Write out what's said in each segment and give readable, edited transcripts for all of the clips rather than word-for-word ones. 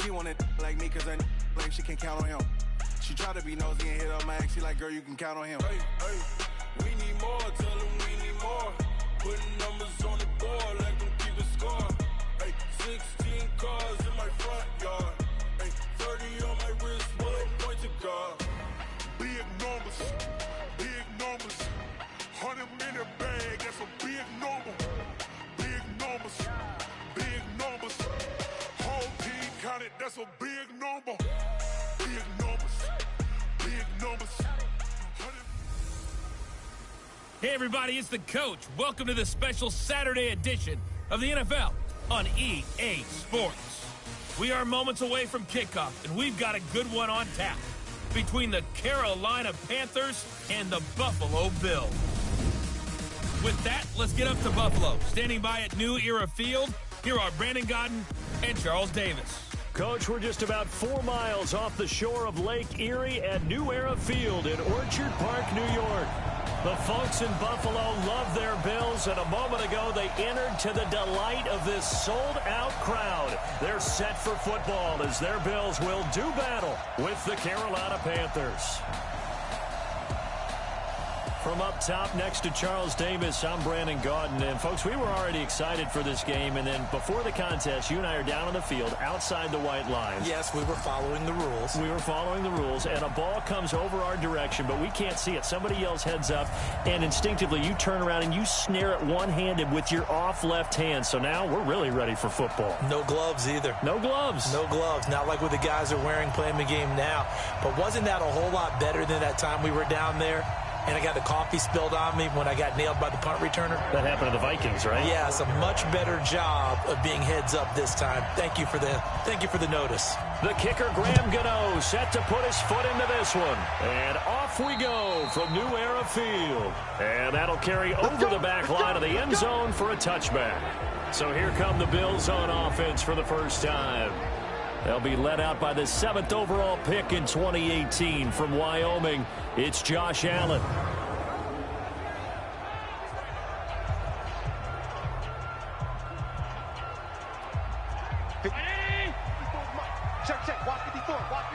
She wanted like me cause I like she can count on him. She try to be nosy and hit up my ex. She like, girl, you can count on him. Hey, we need more, tell them we need more. Putting numbers on the board, let them keep it score. Hey, 16 cars in my front yard. Hey, 30 on my wrist, one point to God. Big numbers, 100 minute bag, that's a big number. Big numbers, whole team counted, that's a big number. Big numbers. Hey everybody, it's the coach. Welcome to the special Saturday edition of the NFL on EA Sports. We are moments away from kickoff, and we've got a good one on tap between the Carolina Panthers and the Buffalo Bills. With that, let's get up to Buffalo. Standing by at New Era Field, here are Brandon Gaudin and Charles Davis. Coach, we're just about 4 miles off the shore of Lake Erie at New Era Field in Orchard Park, New York. The folks in Buffalo love their Bills, and a moment ago they entered to the delight of this sold-out crowd. They're set for football as their Bills will do battle with the Carolina Panthers. From up top next to Charles Davis, I'm Brandon Gaudin. And, folks, we were already excited for this game. And then before the contest, you and I are down on the field outside the white lines. Yes, we were following the rules. And a ball comes over our direction, but we can't see it. Somebody yells heads up, and instinctively you turn around and you snare it one-handed with your off left hand. So now we're really ready for football. No gloves either. No gloves. Not like what the guys are wearing playing the game now. But wasn't that a whole lot better than that time we were down there? And I got the coffee spilled on me when I got nailed by the punt returner. That happened to the Vikings, right? Yeah, it's a much better job of being heads up this time. Thank you for the notice. The kicker, Graham Gano, set to put his foot into this one. And off we go from New Era Field. And that'll carry over the back line of the end zone for a touchback. So here come the Bills on offense for the first time. They'll be led out by the 7th overall pick in 2018 from Wyoming. It's Josh Allen. Check. Watch 54. Watch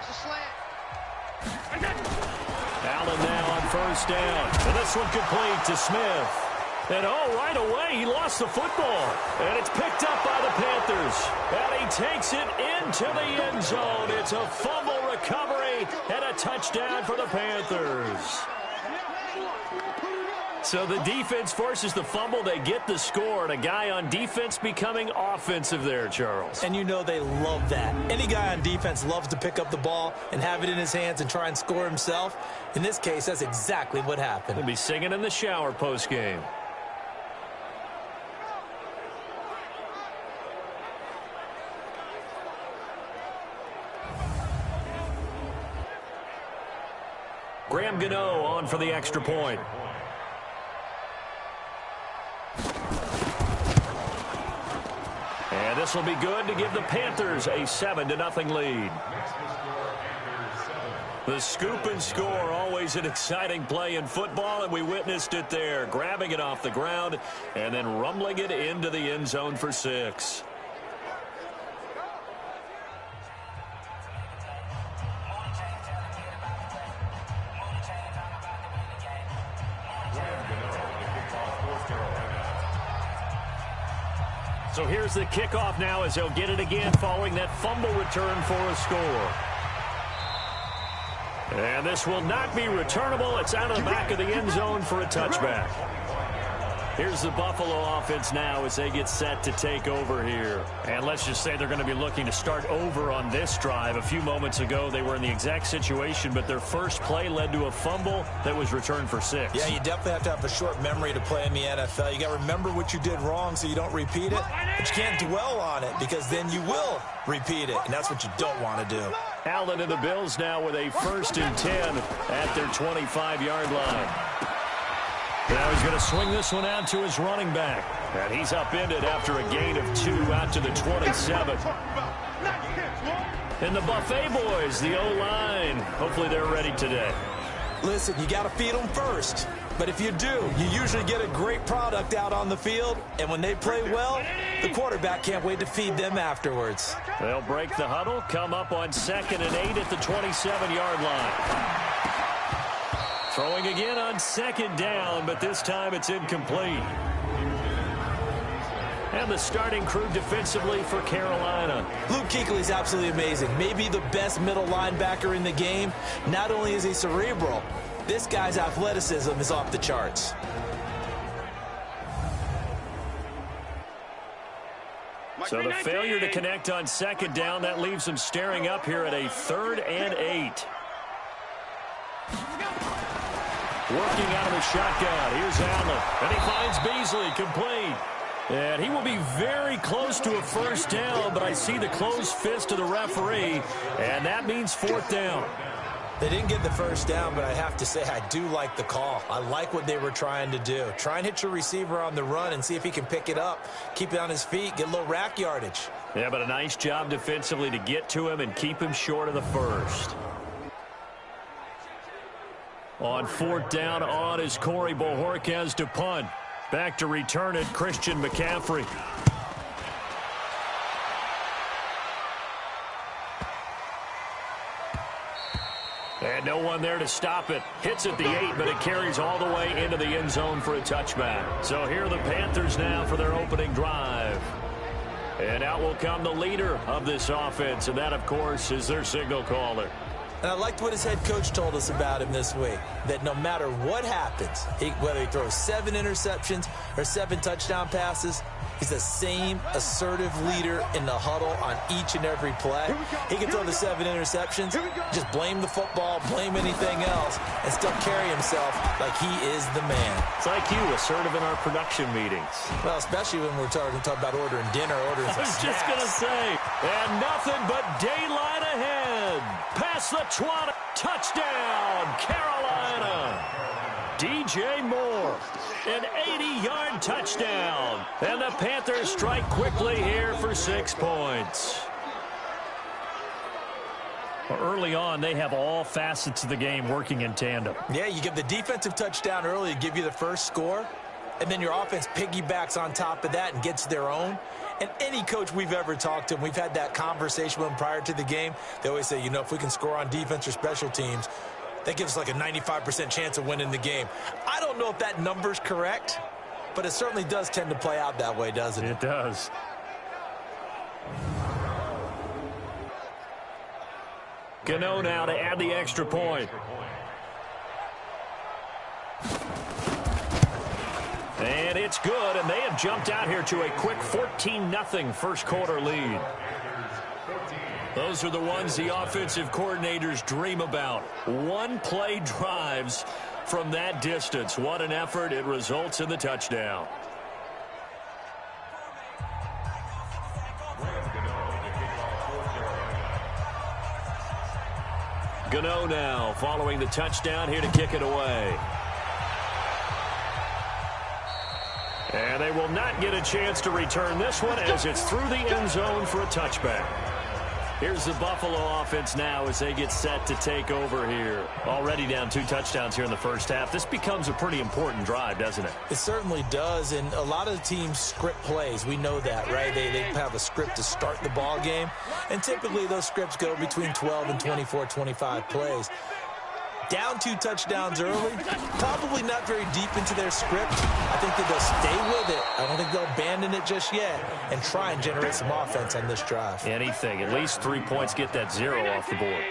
the slant. Allen now on first down. And this one complete to Smith. And right away, he lost the football. And it's picked up by the Panthers. And he takes it into the end zone. It's a fumble recovery and a touchdown for the Panthers. So the defense forces the fumble. They get the score. And a guy on defense becoming offensive there, Charles. And you know they love that. Any guy on defense loves to pick up the ball and have it in his hands and try and score himself. In this case, that's exactly what happened. He'll be singing in the shower post-game. Graham Gano on for the extra point. And this will be good to give the Panthers a 7-0 lead. The scoop and score, always an exciting play in football, and we witnessed it there. Grabbing it off the ground and then rumbling it into the end zone for 6. So here's the kickoff now as they'll get it again following that fumble return for a score. And this will not be returnable. It's out of the back of the end zone for a touchback. Here's the Buffalo offense now as they get set to take over here. And let's just say they're going to be looking to start over on this drive. A few moments ago, they were in the exact situation, but their first play led to a fumble that was returned for 6. Yeah, you definitely have to have a short memory to play in the NFL. You got to remember what you did wrong so you don't repeat it, but you can't dwell on it because then you will repeat it, and that's what you don't want to do. Allen and the Bills now with a 1st and 10 at their 25-yard line. Now he's going to swing this one out to his running back. And he's upended after a gain of 2 out to the 27. And the Buffet boys, the O-line, hopefully they're ready today. Listen, you got to feed them first. But if you do, you usually get a great product out on the field, and when they play well, the quarterback can't wait to feed them afterwards. They'll break the huddle, come up on 2nd and 8 at the 27-yard line. Throwing again on 2nd down, but this time it's incomplete. And the starting crew defensively for Carolina. Luke Kuechly's absolutely amazing. Maybe the best middle linebacker in the game. Not only is he cerebral, this guy's athleticism is off the charts. So the failure to connect on 2nd down, that leaves them staring up here at a 3rd and 8. Working out of the shotgun. Here's Allen. And he finds Beasley, complete. And he will be very close to a 1st down, but I see the closed fist of the referee, and that means 4th down. They didn't get the 1st down, but I have to say I do like the call. I like what they were trying to do. Try and hit your receiver on the run and see if he can pick it up, keep it on his feet, get a little rack yardage. Yeah, but a nice job defensively to get to him and keep him short of the 1st. On 4th down, on is Corey Bojorquez to punt. Back to return it, Christian McCaffrey. And no one there to stop it. Hits at the 8, but it carries all the way into the end zone for a touchback. So here are the Panthers now for their opening drive. And out will come the leader of this offense, and that, of course, is their signal caller. And I liked what his head coach told us about him this week, that no matter what happens, whether he throws 7 interceptions or 7 touchdown passes, he's the same assertive leader in the huddle on each and every play. He can throw the 7 interceptions, just blame the football, blame anything else, and still carry himself like he is the man. It's like you, assertive in our production meetings. Well, especially when we're talking about ordering dinner, ordering some snacks. I was just going to say, and nothing but daylight ahead. Past the 20, touchdown, Carolina. DJ Moore, an 80-yard touchdown. And the Panthers strike quickly here for 6 points. Well, early on, they have all facets of the game working in tandem. Yeah, you get the defensive touchdown early to give you the first score, and then your offense piggybacks on top of that and gets their own. And any coach we've ever talked to, and we've had that conversation with them prior to the game, they always say, you know, if we can score on defense or special teams, that gives us like a 95% chance of winning the game. I don't know if that number's correct, but it certainly does tend to play out that way, doesn't it? It does. Gano now to add the extra point. And it's good, and they have jumped out here to a quick 14-0 first quarter lead. Those are the ones the offensive coordinators dream about. One-play drives from that distance. What an effort. It results in the touchdown. Gano now following the touchdown here to kick it away. And they will not get a chance to return this one as it's through the end zone for a touchback. Here's the Buffalo offense now as they get set to take over here. Already down 2 touchdowns here in the first half. This becomes a pretty important drive, doesn't it? It certainly does, and a lot of the teams script plays. We know that, right? They have a script to start the ball game, and typically those scripts go between 12 and 24, 25 plays. Down 2 touchdowns early, probably not very deep into their script. I think that they'll stay with it. I don't think they'll abandon it just yet and try and generate some offense on this drive. Anything. At least 3 points, get that 0 off the board.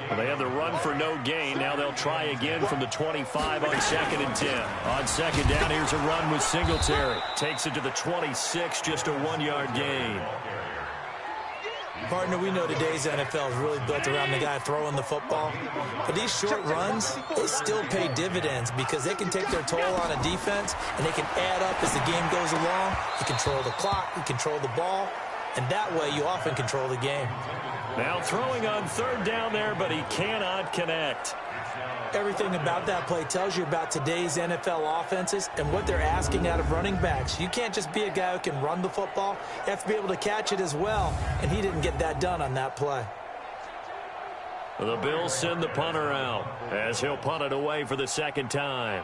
Well, they have the run for no gain. Now they'll try again from the 25 on 2nd and 10. On 2nd down, here's a run with Singletary. Takes it to the 26, just a 1-yard gain. Partner, we know today's NFL is really built around the guy throwing the football. But these short runs, they still pay dividends because they can take their toll on a defense, and they can add up as the game goes along. You control the clock, you control the ball, and that way you often control the game. Now throwing on 3rd down there, but he cannot connect. Everything about that play tells you about today's NFL offenses and what they're asking out of running backs. You can't just be a guy who can run the football. You have to be able to catch it as well, and he didn't get that done on that play. The Bills send the punter out as he'll punt it away for the 2nd time.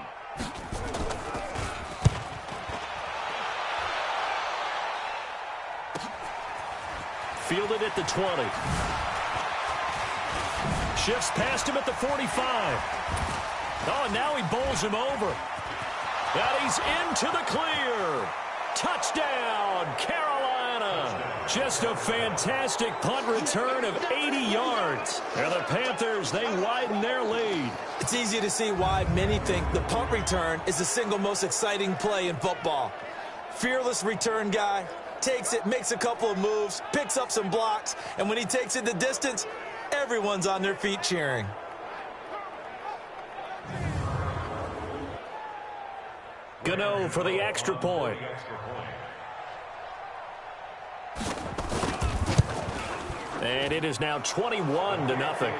Fielded at the 20. Shifts past him at the 45. Oh, and now he bowls him over. And he's into the clear. Touchdown, Carolina. Just a fantastic punt return of 80 yards. And the Panthers, they widen their lead. It's easy to see why many think the punt return is the single most exciting play in football. Fearless return guy, takes it, makes a couple of moves, picks up some blocks, and when he takes it the distance, everyone's on their feet cheering. Gano for the extra point. And it is now 21-0.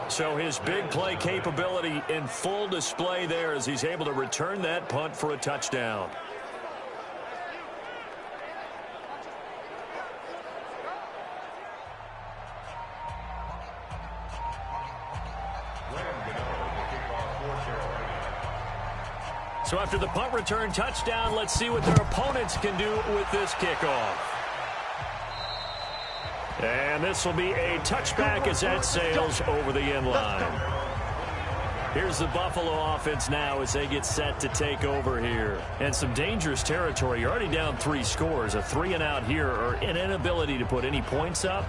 So his big play capability in full display there as he's able to return that punt for a touchdown. So after the punt return touchdown, let's see what their opponents can do with this kickoff. And this will be a touchback as that sails over the end line. Here's the Buffalo offense now as they get set to take over here. And some dangerous territory. You're already down 3 scores. A 3-and-out here or an inability to put any points up.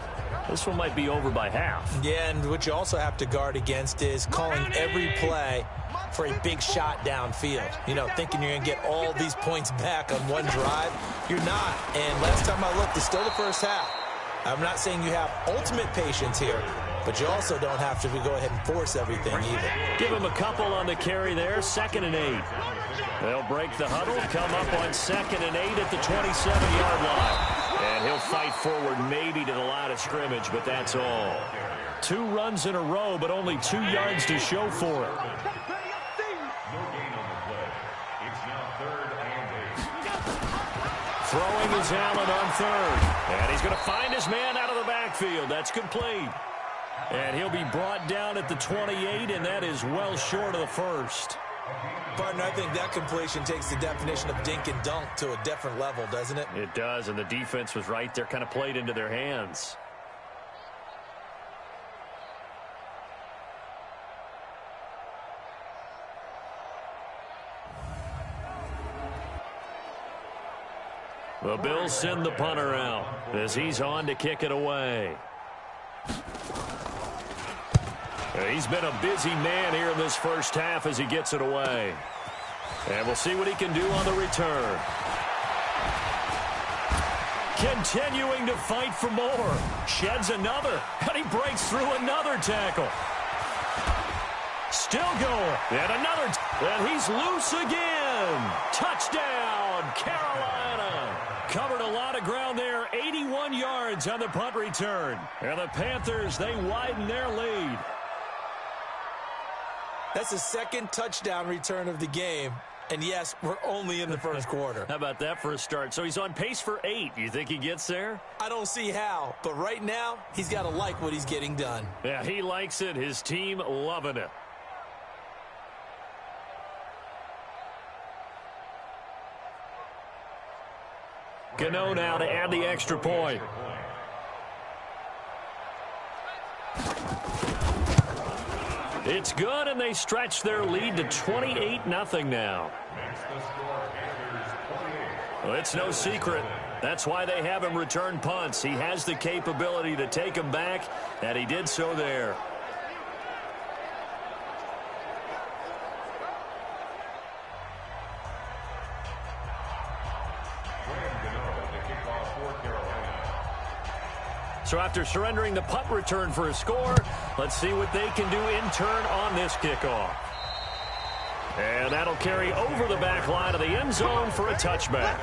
This one might be over by half. Yeah, and what you also have to guard against is calling every play for a big shot downfield. You know, thinking you're going to get all these points back on one drive. You're not. And last time I looked, it's still the first half. I'm not saying you have ultimate patience here, but you also don't have to go ahead and force everything either. Give him a couple on the carry there, 2nd and 8. They'll break the huddle, come up on 2nd and 8 at the 27-yard line. And he'll fight forward maybe to the line of scrimmage, but that's all. 2 runs in a row, but only 2 yards to show for it. Throwing is Allen on 3rd. And he's going to find his man out of the backfield. That's complete. And he'll be brought down at the 28, and that is well short of the first. Partner, I think that completion takes the definition of dink and dunk to a different level, doesn't it? It does, and the defense was right there, kind of played into their hands. The Bills send the punter out as he's on to kick it away. He's been a busy man here in this first half as he gets it away. And we'll see what he can do on the return. Continuing to fight for more. Sheds another, and he breaks through another tackle. Still going, and another, and he's loose again. Touchdown, Carolina. Covered a lot of ground there, 81 yards on the punt return. And the Panthers, they widen their lead. That's the 2nd touchdown return of the game. And yes, we're only in the first quarter. How about that for a start? So he's on pace for 8. You think he gets there? I don't see how. But right now, he's got to like what he's getting done. Yeah, he likes it. His team loving it. Gano now to add the extra point. It's good, and they stretch their lead to 28-0 now. Well, it's no secret. That's why they have him return punts. He has the capability to take them back, and he did so there. So after surrendering the punt return for a score, let's see what they can do in turn on this kickoff. And that'll carry over the back line of the end zone for a touchback.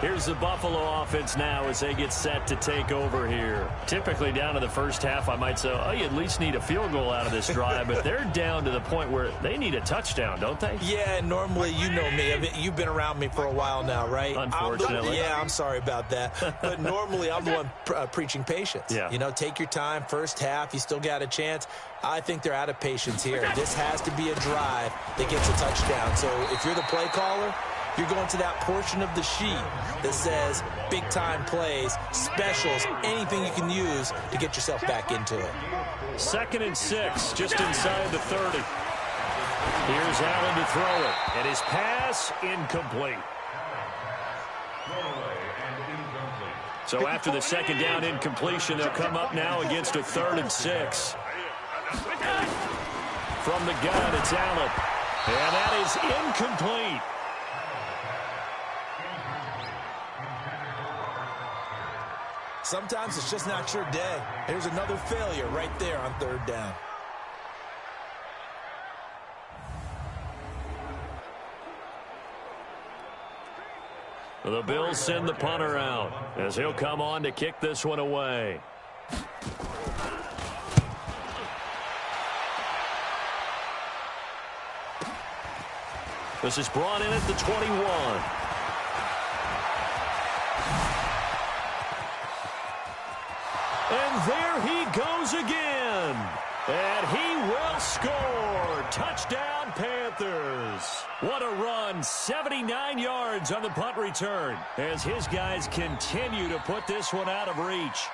Here's the Buffalo offense now as they get set to take over here. Typically down to the first half, I might say, oh, you at least need a field goal out of this drive, but they're down to the point where they need a touchdown, don't they? Yeah, normally, you know me. I mean, you've been around me for a while now, right? Unfortunately. I'm sorry about that. But normally, I'm the one preaching patience. Yeah. You know, take your time. First half, you still got a chance. I think they're out of patience here. This has to be a drive that gets a touchdown. So if you're the play caller, you're going to that portion of the sheet that says big-time plays, specials, anything you can use to get yourself back into it. 2nd and 6, just inside the 30. Here's Allen to throw it, and his pass incomplete. So after the 2nd down incompletion, they'll come up now against a 3rd and 6. From the gun, it's Allen, and that is incomplete. Sometimes it's just not your day. Here's another failure right there on 3rd down. The Bills send the punter out as he'll come on to kick this one away. This is brought in at the 21. And there he goes again. And he will score. Touchdown, Panthers. What a run. 79 yards on the punt return as his guys continue to put this one out of reach.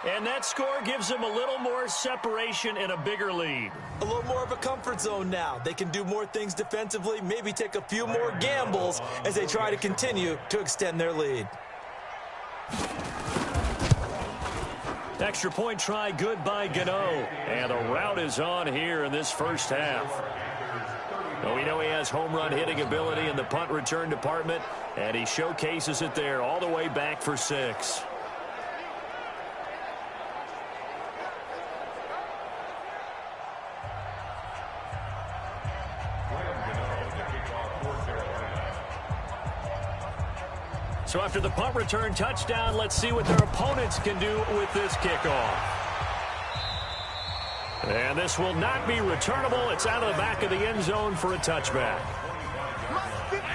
And that score gives them a little more separation and a bigger lead. A little more of a comfort zone now. They can do more things defensively, maybe take a few more gambles as they try to continue to extend their lead. Extra point try good by Gano. And the route is on here in this first half. Well, we know he has home run hitting ability in the punt return department, and he showcases it there all the way back for 6. So after the punt return touchdown, let's see what their opponents can do with this kickoff. And this will not be returnable. It's out of the back of the end zone for a touchback.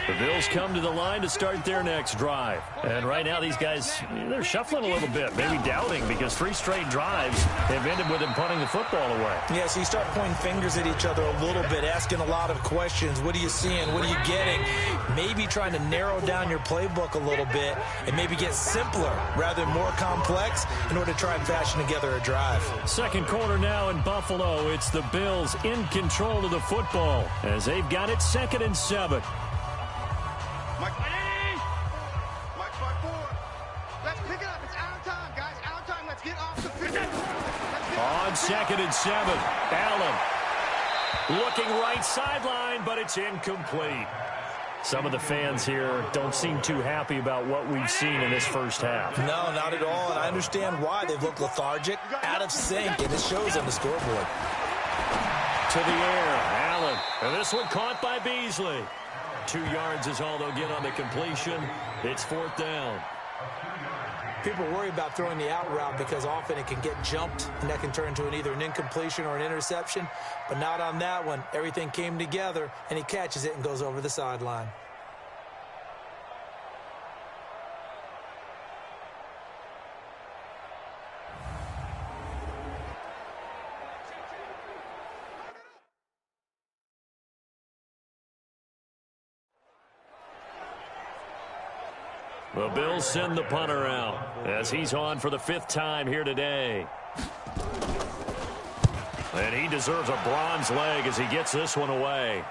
The Bills come to the line to start their next drive. And right now these guys, they're shuffling a little bit, maybe doubting, because 3 straight drives have ended with them punting the football away. Yeah, so you start pointing fingers at each other a little bit, asking a lot of questions. What are you seeing? What are you getting? Maybe trying to narrow down your playbook a little bit and maybe get simpler rather than more complex in order to try and fashion together a drive. 2nd quarter now in Buffalo. It's the Bills in control of the football as they've got it 2nd and 7. Mike 4. Let's pick it up. It's out of time, guys. Out of time. Let's get off the field. On 2nd and 7, Allen looking right sideline, but it's incomplete. Some of the fans here don't seem too happy about what we've seen in this first half. No, not at all, and I understand why. They've looked lethargic, out of sync, and it shows on the scoreboard. To the air, Allen. And this one caught by Beasley. 2 yards is all they'll get on the completion. It's 4th down. People worry about throwing the out route because often it can get jumped, and that can turn into either an incompletion or an interception. But not on that one. Everything came together, and he catches it and goes over the sideline. The Bills send the punter out as he's on for the 5th time here today. And he deserves a bronze leg as he gets this one away.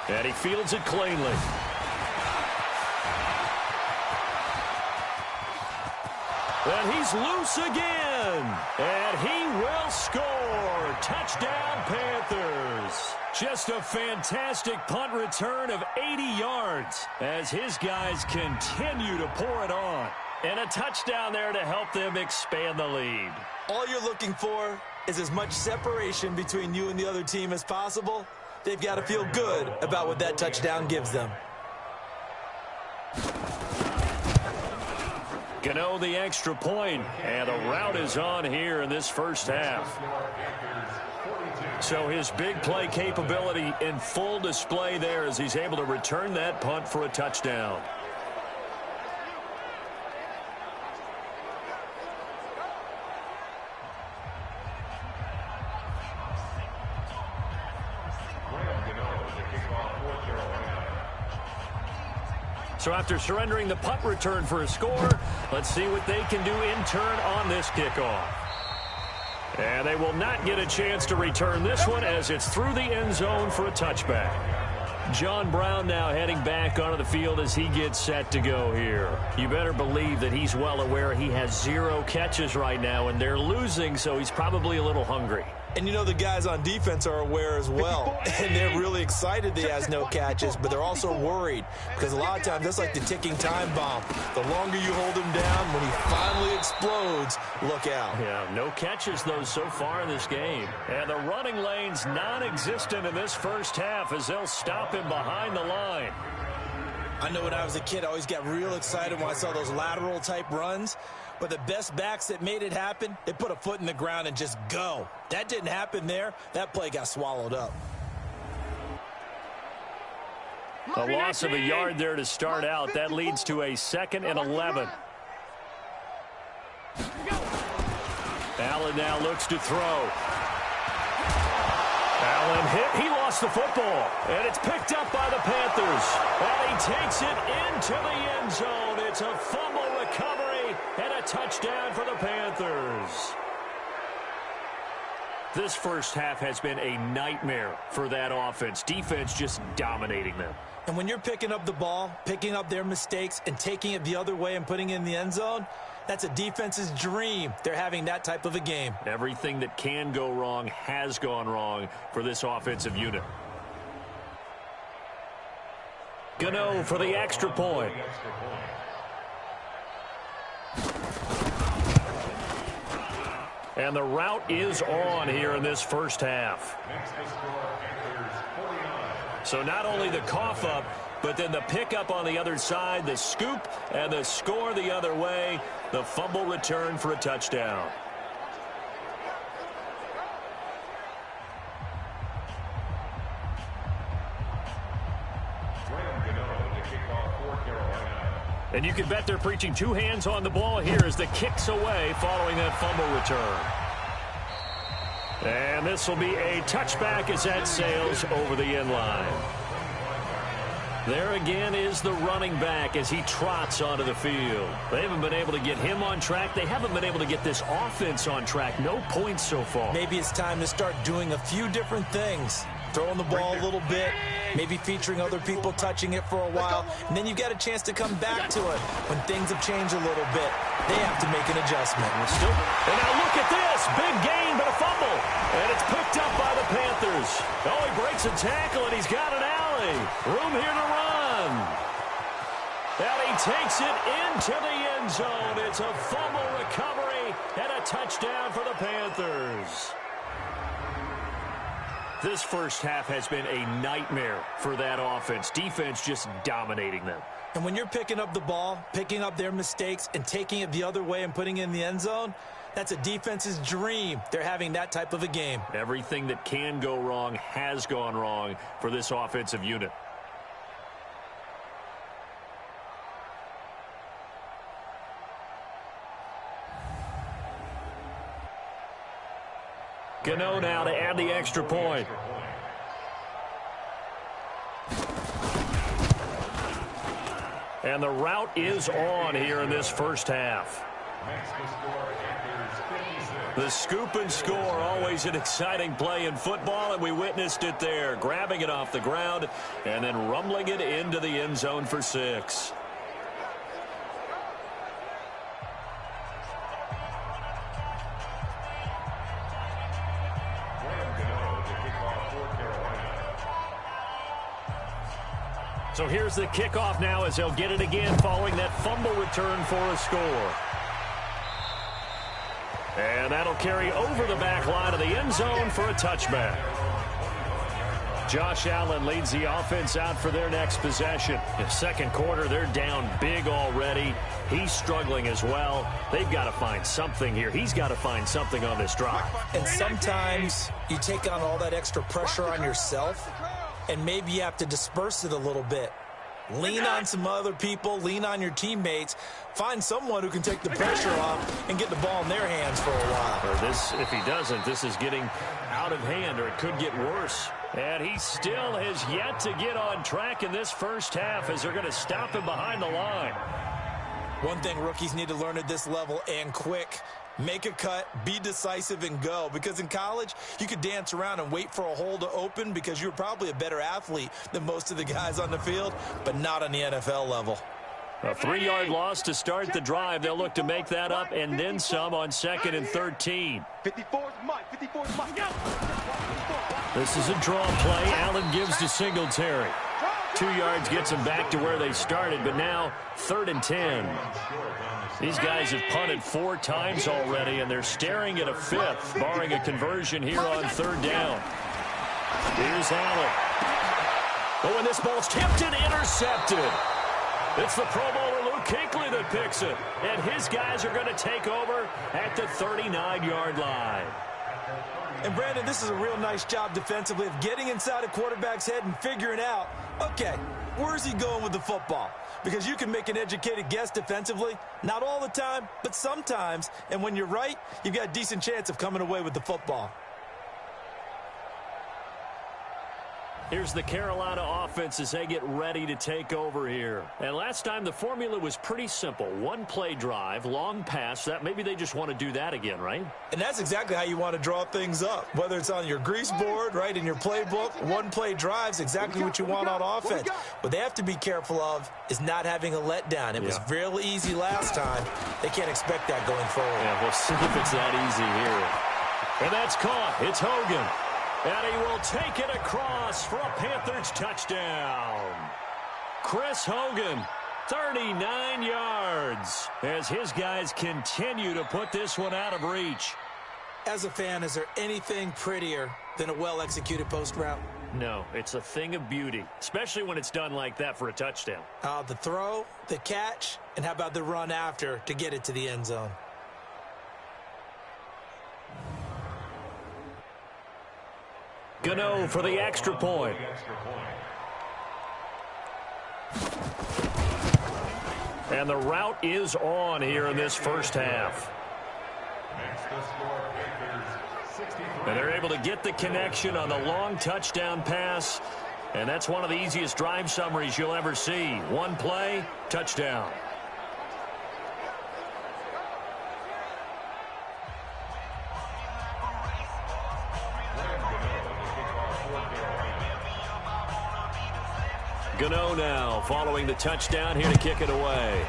And he fields it cleanly. And he's loose again. And he will score. Touchdown, Panthers. Just a fantastic punt return of 80 yards as his guys continue to pour it on. And a touchdown there to help them expand the lead. All you're looking for is as much separation between you and the other team as possible. They've got to feel good about what that touchdown gives them. Gano the extra point, and the route is on here in this first half. So his big play capability in full display there as he's able to return that punt for a touchdown. So after surrendering the punt return for a score, let's see what they can do in turn on this kickoff. And they will not get a chance to return this one as it's through the end zone for a touchback. John Brown now heading back onto the field as he gets set to go here. You better believe that he's well aware he has 0 catches right now, and they're losing, so he's probably a little hungry. And you know the guys on defense are aware as well. And they're really excited that he has no catches, but they're also worried because a lot of times that's like the ticking time bomb. The longer you hold him down, when he finally explodes, look out. Yeah, no catches, though, so far in this game. And the running lane's non-existent in this first half as they'll stop him behind the line. I know when I was a kid, I always got real excited when I saw those lateral-type runs. But the best backs that made it happen, they put a foot in the ground and just go. That didn't happen there. That play got swallowed up. A loss of a yard there to start out. That leads to a 2nd and 11. Allen now looks to throw. Allen hit. He lost the football. And it's picked up by the Panthers. And he takes it into the end zone. It's a fumble recovery and a touchdown for the Panthers. This first half has been a nightmare for that offense. Defense just dominating them. And when you're picking up the ball, picking up their mistakes, and taking it the other way and putting it in the end zone, that's a defense's dream. They're having that type of a game. Everything that can go wrong has gone wrong for this offensive unit. Gano for the extra point. And the route is on here in this first half. So not only the cough up, but then the pickup on the other side, the scoop, and the score the other way. The fumble return for a touchdown. And you can bet they're preaching 2 hands on the ball here as the kick's away following that fumble return. And this will be a touchback as that sails over the end line. There again is the running back as he trots onto the field. They haven't been able to get him on track. They haven't been able to get this offense on track. No points so far. Maybe it's time to start doing a few different things. Throwing the ball a little bit, maybe featuring other people touching it for a while, and then you've got a chance to come back to it when things have changed a little bit. They have to make an adjustment. And now look at this. Big gain, but a fumble. And it's picked up by the Panthers. Oh, he breaks a tackle, and he's got an alley. Room here to run. And he takes it into the end zone. It's a fumble recovery and a touchdown for the Panthers. This first half has been a nightmare for that offense. Defense just dominating them. And when you're picking up the ball, picking up their mistakes, and taking it the other way and putting it in the end zone, that's a defense's dream. They're having that type of a game. Everything that can go wrong has gone wrong for this offensive unit. Gano now to add the extra point. And the route is on here in this first half. The scoop and score, always an exciting play in football, and we witnessed it there. Grabbing it off the ground and then rumbling it into the end zone for 6. So here's the kickoff now as they'll get it again following that fumble return for a score. And that'll carry over the back line of the end zone for a touchback. Josh Allen leads the offense out for their next possession. In second quarter, they're down big already. He's struggling as well. They've got to find something here. He's got to find something on this drive. And sometimes you take on all that extra pressure on yourself, and maybe you have to disperse it a little bit. Lean on some other people, lean on your teammates, find someone who can take the pressure off and get the ball in their hands for a while. Or this, if he doesn't, this is getting out of hand, or it could get worse. And he still has yet to get on track in this first half as they're going to stop him behind the line. One thing rookies need to learn at this level, and quick: make a cut, be decisive, and go. Because in college, you could dance around and wait for a hole to open because you're probably a better athlete than most of the guys on the field, but not on the NFL level. A 3-yard loss to start the drive. They'll look to make that up and then some on 2nd and 13. 54's Mike. 54's Mike. This is a draw play. Allen gives to Singletary. 2 yards gets them back to where they started, but now 3rd and 10. These guys have punted 4 times already, and they're staring at a 5th, barring a conversion here on 3rd down. Here's Allen. Oh, and this ball's tipped and intercepted. It's the Pro Bowler Luke Kuechly that picks it, and his guys are going to take over at the 39-yard line. And, Brandon, this is a real nice job defensively of getting inside a quarterback's head and figuring out, okay, where's he going with the football? Because you can make an educated guess defensively, not all the time, but sometimes. And when you're right, you've got a decent chance of coming away with the football. Here's the Carolina offense as they get ready to take over here. And last time the formula was pretty simple. 1-play drive, long pass. That maybe they just want to do that again, right? And that's exactly how you want to draw things up. Whether it's on your grease board, right, in your playbook, 1-play drive's exactly what you want on offense. What they have to be careful of is not having a letdown. It was real easy last time. They can't expect that going forward. Yeah, we'll see if it's that easy here. And that's caught. It's Hogan. And he will take it across for a Panthers touchdown. Chris Hogan, 39 yards, as his guys continue to put this one out of reach. As a fan, is there anything prettier than a well-executed post route? No, it's a thing of beauty, especially when it's done like that for a touchdown. The throw, the catch, and how about the run after to get it to the end zone? Gano for the extra point. And the route is on here in this first half. And they're able to get the connection on the long touchdown pass. And that's one of the easiest drive summaries you'll ever see. 1 play, touchdown. Gano now following the touchdown here to kick it away.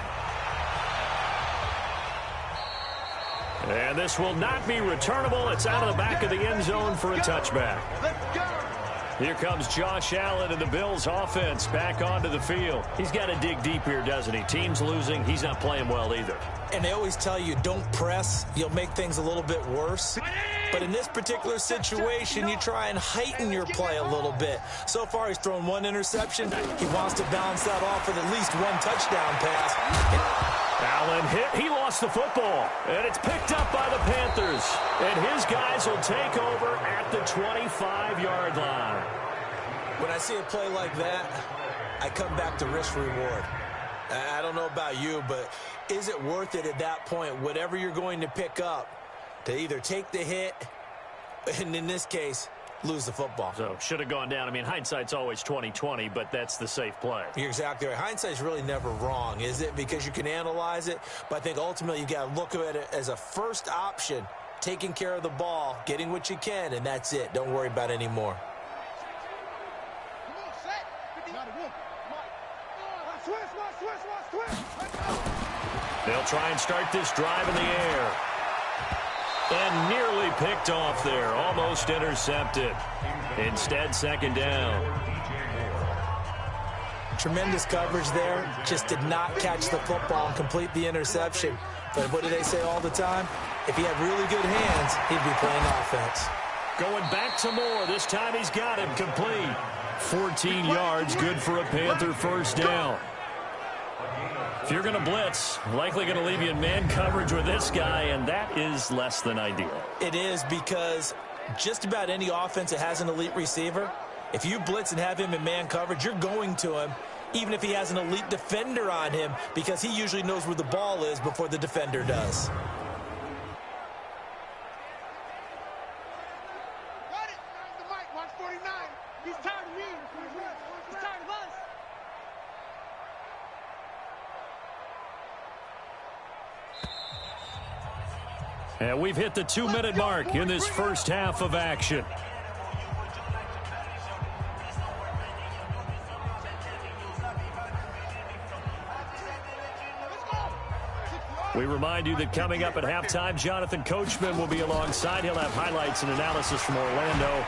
And this will not be returnable. It's out of the back of the end zone for a touchback. Here comes Josh Allen and the Bills offense back onto the field. He's got to dig deep here, doesn't he? Team's losing. He's not playing well either. And they always tell you, don't press. You'll make things a little bit worse. But in this particular situation, you try and heighten your play a little bit. So far, he's thrown 1 interception. He wants to balance that off with at least 1 touchdown pass. Allen hit. He lost the football. And it's picked up by the Panthers. And his guys will take over at the 25-yard line. When I see a play like that, I come back to risk-reward. I don't know about you, but is it worth it at that point, whatever you're going to pick up, to either take the hit and, in this case, lose the football? So, should have gone down. I mean, hindsight's always 20/20, but that's the safe play. You're exactly right. Hindsight's really never wrong, is it? Because you can analyze it, but I think ultimately you got to look at it as a first option, taking care of the ball, getting what you can, and that's it. Don't worry about any more. They'll try and start this drive in the air. And nearly picked off there. Almost intercepted. Instead, 2nd down. Tremendous coverage there. Just did not catch the football and complete the interception. But what do they say all the time? If he had really good hands, he'd be playing offense. Going back to Moore. This time he's got him complete. 14 yards, good for a Panther first down. If you're going to blitz, likely going to leave you in man coverage with this guy, and that is less than ideal. It is, because just about any offense that has an elite receiver, if you blitz and have him in man coverage, you're going to him, even if he has an elite defender on him, because he usually knows where the ball is before the defender does. Got it. The mic, 149. He's tired of me. He's tired of us. And we've hit the 2-minute mark in this first half of action. We remind you that coming up at halftime, Jonathan Coachman will be alongside. He'll have highlights and analysis from Orlando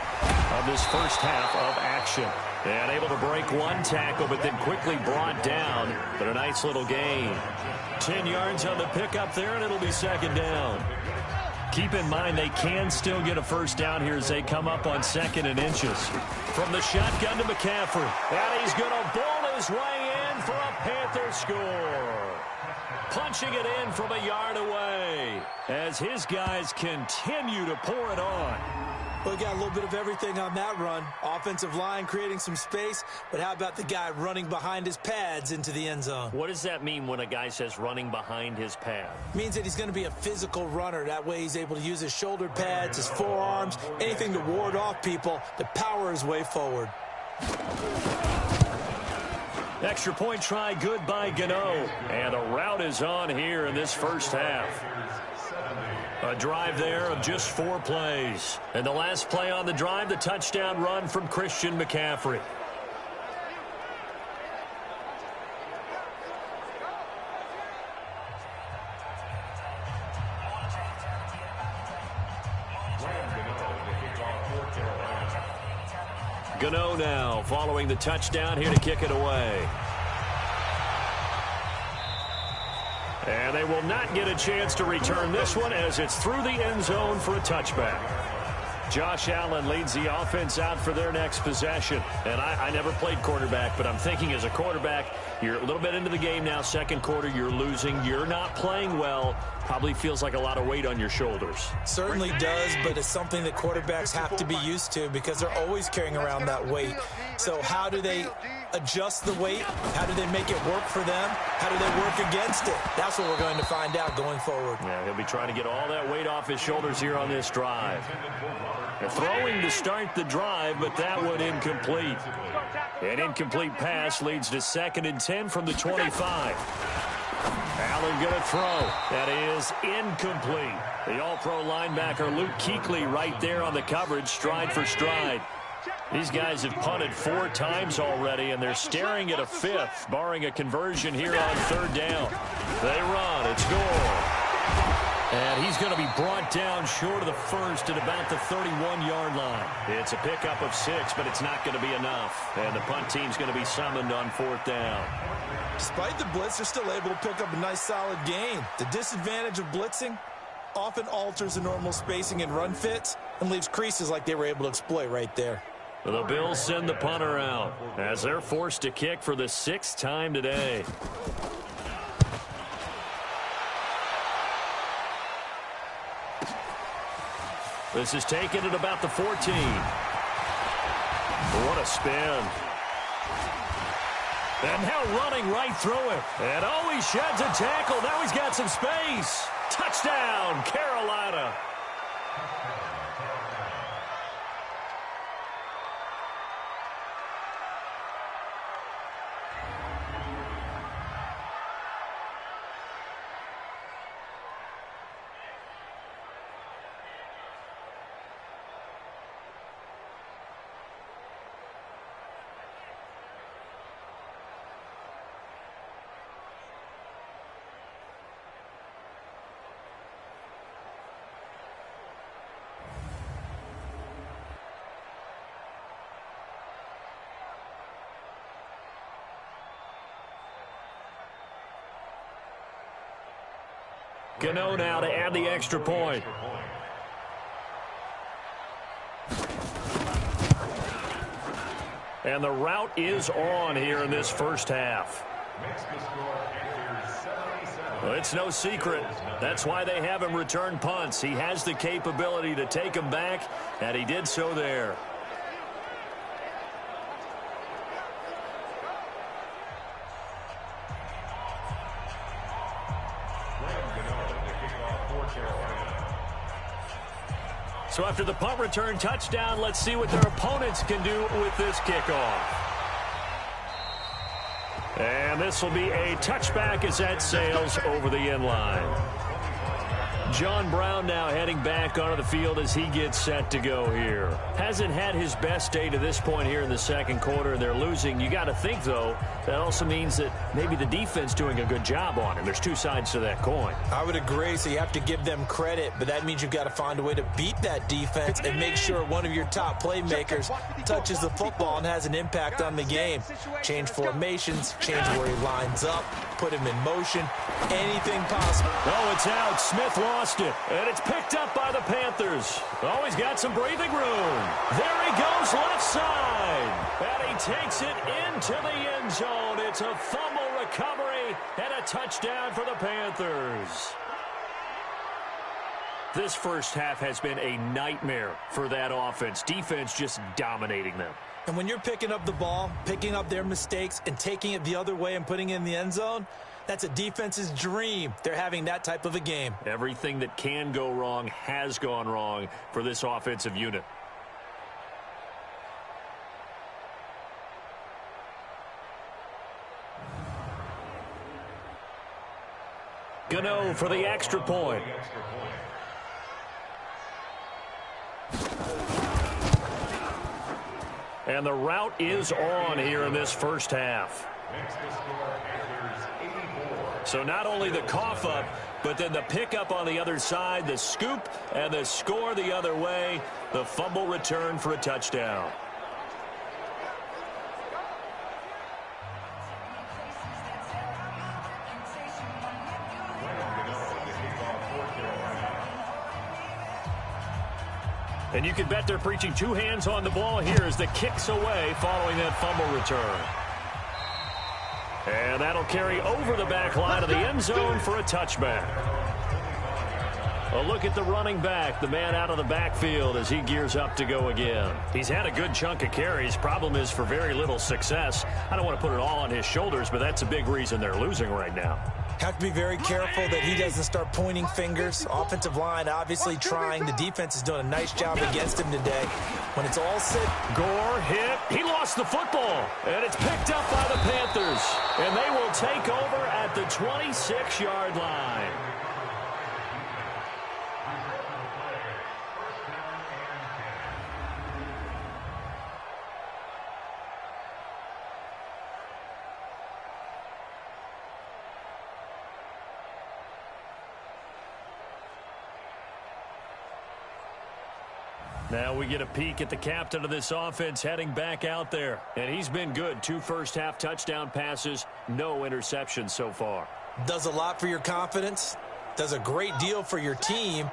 of this first half of action. And able to break one tackle, but then quickly brought down. But a nice little gain. 10 yards on the pickup there, and it'll be second down. Keep in mind they can still get a first down here as they come up on 2nd and inches. From the shotgun to McCaffrey. And he's going to bowl his way in for a Panther score. Punching it in from a yard away as his guys continue to pour it on. Well, we got a little bit of everything on that run. Offensive line creating some space, but how about the guy running behind his pads into the end zone? What does that mean when a guy says running behind his pad? It means that he's going to be a physical runner. That way he's able to use his shoulder pads, his forearms, anything to ward off people to power his way forward. Extra point try, good by Gano. And a route is on here in this first half. A drive there of just 4 plays. And the last play on the drive, the touchdown run from Christian McCaffrey. Gano now following the touchdown here to kick it away. And they will not get a chance to return this one as it's through the end zone for a touchback. Josh Allen leads the offense out for their next possession. And I never played quarterback, but I'm thinking as a quarterback, you're a little bit into the game now, second quarter, you're losing, you're not playing well. Probably feels like a lot of weight on your shoulders. Certainly does, but it's something that quarterbacks have to be used to because they're always carrying around that weight. So how do they adjust the weight? How do they make it work for them? How do they work against it? That's what we're going to find out going forward. Yeah, he'll be trying to get all that weight off his shoulders here on this drive. They're throwing to start the drive, but that one incomplete. An incomplete pass leads to 2nd and 10 from the 25. Allen going to throw. That is incomplete. The all-pro linebacker Luke Kuechly right there on the coverage, stride for stride. These guys have punted 4 times already, and they're staring at a 5th, barring a conversion here on 3rd down. They run. It's Gore. And he's going to be brought down short of the first at about the 31-yard line. It's a pickup of 6, but it's not going to be enough. And the punt team's going to be summoned on 4th down. Despite the blitz, they're still able to pick up a nice solid gain. The disadvantage of blitzing often alters the normal spacing and run fits and leaves creases like they were able to exploit right there. The Bills send the punter out as they're forced to kick for the 6th time today. This is taken at about the 14. What a spin. And now running right through him. And oh, he sheds a tackle. Now he's got some space. Touchdown, Carolina. Gano now to add the extra point. And the route is on here in this first half. Well, it's no secret. That's why they have him return punts. He has the capability to take them back, and he did so there. So after the punt return touchdown, let's see what their opponents can do with this kickoff. And this will be a touchback as that sails over the end line. John Brown now heading back onto the field as he gets set to go here. Hasn't had his best day to this point here in the second quarter. They're losing. You got to think, though, that also means that maybe the defense doing a good job on him. There's two sides to that coin. I would agree, so you have to give them credit, but that means you've got to find a way to beat that defense and make sure one of your top playmakers touches the football and has an impact on the game. Change formations, change where he lines up, put him in motion, anything possible. Oh, it's out. Smith lost it, and it's picked up by the Panthers. Oh, he's got some breathing room. There he goes left side, and he takes it into the end zone. It's a fumble recovery and a touchdown for the Panthers. This first half has been a nightmare for that offense. Defense just dominating them. And when you're picking up the ball, picking up their mistakes, and taking it the other way and putting it in the end zone, that's a defense's dream. They're having that type of a game. Everything that can go wrong has gone wrong for this offensive unit. Gano for the extra point. And the route is on here in this first half. So not only the cough up, but then the pickup on the other side, the scoop, and the score the other way. The fumble return for a touchdown. And you can bet they're preaching two hands on the ball here as the kick's away following that fumble return. And that'll carry over the back line of the end zone for a touchback. A look at the running back, the man out of the backfield as he gears up to go again. He's had a good chunk of carries. Problem is for very little success. I don't want to put it all on his shoulders, but that's a big reason they're losing right now. Have to be very careful that he doesn't start pointing fingers. Offensive line obviously trying. The defense is doing a nice job against him today. When it's all said, Gore hit. He lost the football, and it's picked up by the Panthers. And they will take over at the 26-yard line. Now we get a peek at the captain of this offense heading back out there. And he's been good. 2 first-half touchdown passes, no interceptions so far. does a lot for your confidence, does a great deal for your team,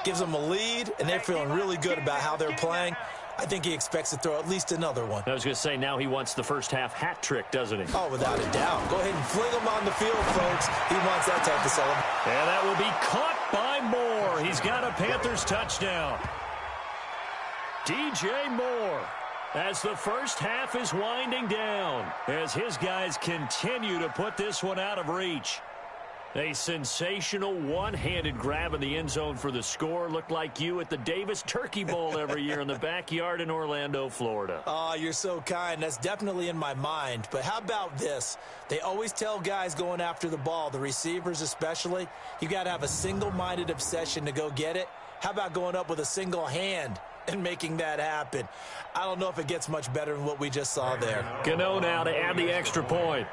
gives them a lead, and they're feeling really good about how they're playing. I think he expects to throw at least another one. I was going to say, now he wants the first-half hat trick, doesn't he? Oh, without a doubt. Go ahead and fling him on the field, folks. He wants that type of celebration. And that will be caught by Moore. He's got a Panthers touchdown. DJ Moore, as the first half is winding down, as his guys continue to put this one out of reach. A sensational one-handed grab in the end zone for the score. Looked like you at the Davis Turkey Bowl every year in the backyard in Orlando, Florida. Oh, you're so kind. That's definitely in my mind. But how about this? They always tell guys going after the ball, the receivers especially, you got to have a single-minded obsession to go get it. How about going up with a single hand and making that happen? I don't know if it gets much better than what we just saw there. Gano now to add the extra point.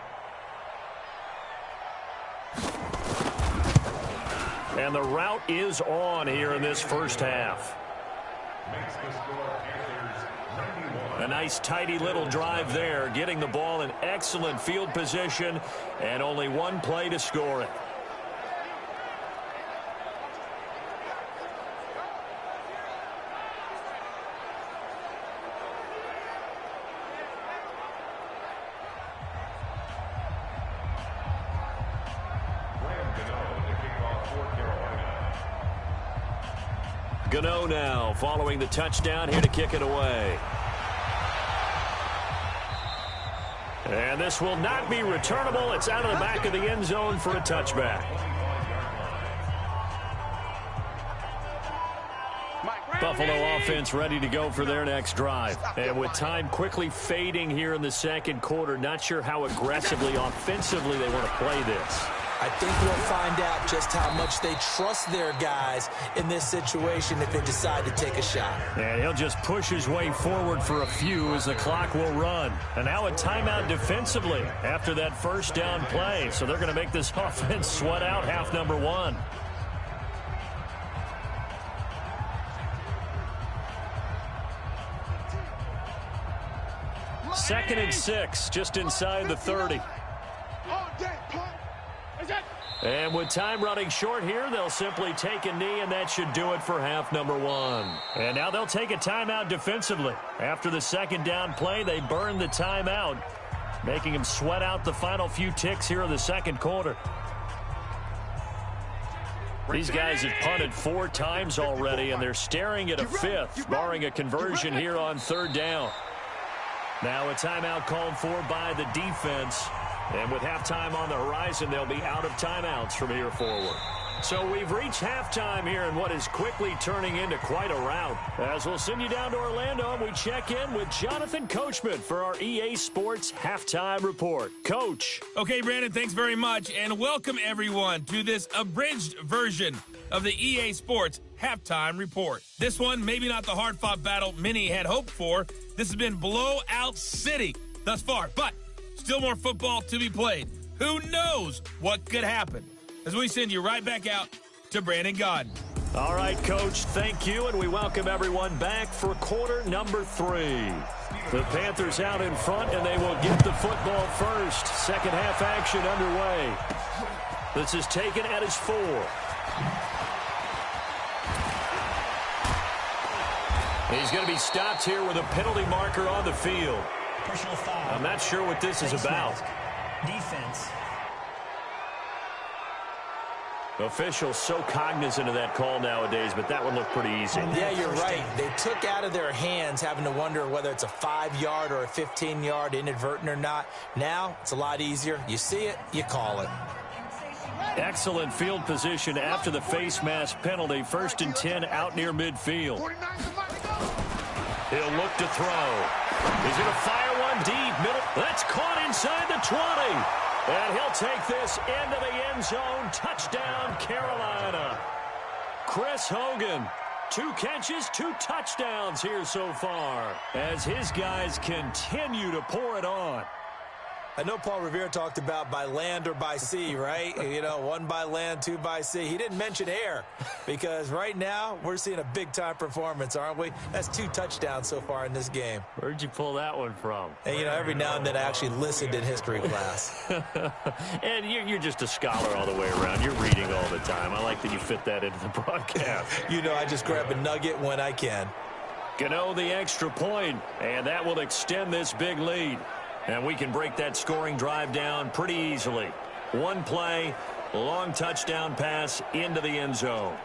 And the route is on here in this first half. A nice, tidy little drive there, getting the ball in excellent field position, and only one play to score it. Gano now following the touchdown here to kick it away. And this will not be returnable. It's out of the back of the end zone for a touchback. Buffalo offense ready to go for their next drive. And with time quickly fading here in the second quarter, not sure how aggressively, offensively they want to play this. I think we'll find out just how much they trust their guys in this situation if they decide to take a shot. And he'll just push his way forward for a few as the clock will run. And now a timeout defensively after that first down play. So they're going to make this offense sweat out half number one. Second and 6, just inside the 30. And with time running short here, they'll simply take a knee, and that should do it for half number one. And now they'll take a timeout defensively. After the second down play, they burn the timeout, making them sweat out the final few ticks here in the second quarter. These guys have punted 4 times already, and they're staring at a fifth, barring a conversion here on third down. Now a timeout called for by the defense. And with halftime on the horizon, they'll be out of timeouts from here forward. So we've reached halftime here in what is quickly turning into quite a rout. As we'll send you down to Orlando, and we check in with Jonathan Coachman for our EA Sports Halftime Report. Coach. Okay, Brandon, thanks very much. And welcome, everyone, to this abridged version of the EA Sports Halftime Report. This one, maybe not the hard-fought battle many had hoped for. This has been blowout city thus far, but still more football to be played. Who knows what could happen? As we send you right back out to Brandon Gaudin. All right, Coach, thank you, and we welcome everyone back for quarter number 3. The Panthers out in front, and they will get the football first. Second half action underway. This is taken at his 4. He's going to be stopped here with a penalty marker on the field. Personal foul. I'm not sure what this is about. Defense. Officials so cognizant of that call nowadays, but that would look pretty easy. Yeah, you're right. They took out of their hands having to wonder whether it's a 5-yard or a 15-yard inadvertent or not. Now, it's a lot easier. You see it, you call it. Excellent field position after the face mask penalty. 1st and 10 out near midfield. He'll look to throw. He's going to fire one deep. Middle. That's caught inside the 20. And he'll take this into the end zone. Touchdown, Carolina. Chris Hogan. 2 catches, 2 touchdowns here so far as his guys continue to pour it on. I know Paul Revere talked about by land or by sea, right? You know, 1 by land, 2 by sea. He didn't mention air because right now we're seeing a big-time performance, aren't we? That's 2 touchdowns so far in this game. Where'd you pull that one from? And, you know, every now and then I actually listened in history class. And you're just a scholar all the way around. You're reading all the time. I like that you fit that into the broadcast. You know, I just grab a nugget when I can. Gano the extra point, and that will extend this big lead. And we can break that scoring drive down pretty easily. 1 play, long touchdown pass into the end zone.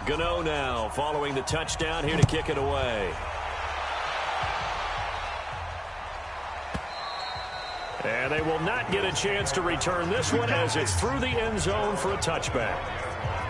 Gano now following the touchdown here to kick it away. And they will not get a chance to return this one as it's through the end zone for a touchback.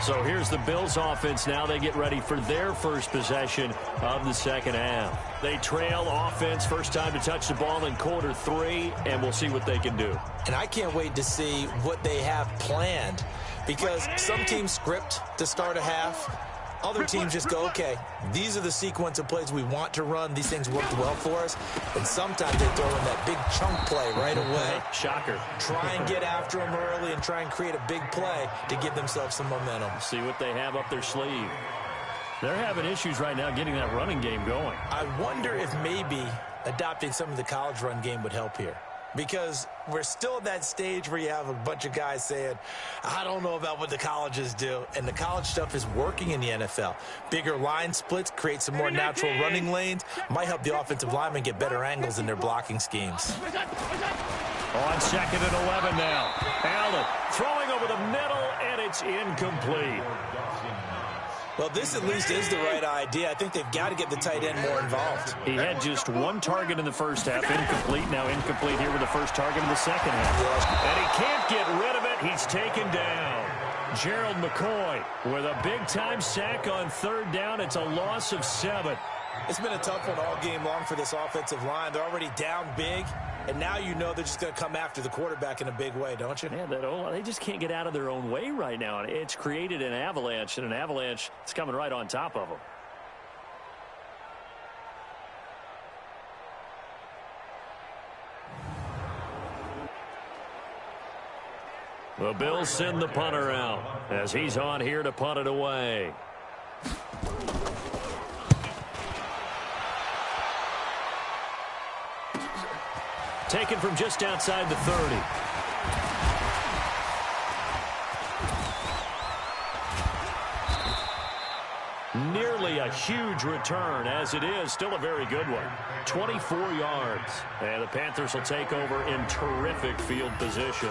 So here's the Bills offense now. They get ready for their first possession of the second half. They trail offense first time to touch the ball in quarter 3, and we'll see what they can do. And I can't wait to see what they have planned because some teams script to start a half. Other teams just go, okay, these are the sequence of plays we want to run. These things worked well for us. And sometimes they throw in that big chunk play right away. Shocker. Try and get after them early and try and create a big play to give themselves some momentum. See what they have up their sleeve. They're having issues right now getting that running game going. I wonder if maybe adopting some of the college run game would help here. because we're still at that stage where you have a bunch of guys saying, I don't know about what the colleges do. And the college stuff is working in the NFL. Bigger line splits create some more natural running lanes. Might help the offensive linemen get better angles in their blocking schemes. On 2nd and 11 now. Allen throwing over the middle, and it's incomplete. Well, this at least is the right idea. I think they've got to get the tight end more involved. He had just one target in the first half, incomplete. Now incomplete here with the first target in the second half. And he can't get rid of it. He's taken down. Gerald McCoy with a big-time sack on 3rd down. It's a loss of 7. It's been a tough one all game long for this offensive line. They're already down big, and now you know they're just going to come after the quarterback in a big way, don't you? Yeah, they just can't get out of their own way right now. It's created an avalanche, and an avalanche is coming right on top of them. The Bills send the punter out as he's on here to punt it away. Taken from just outside the 30. Nearly a huge return, as it is still a very good one. 24 yards. And the Panthers will take over in terrific field position.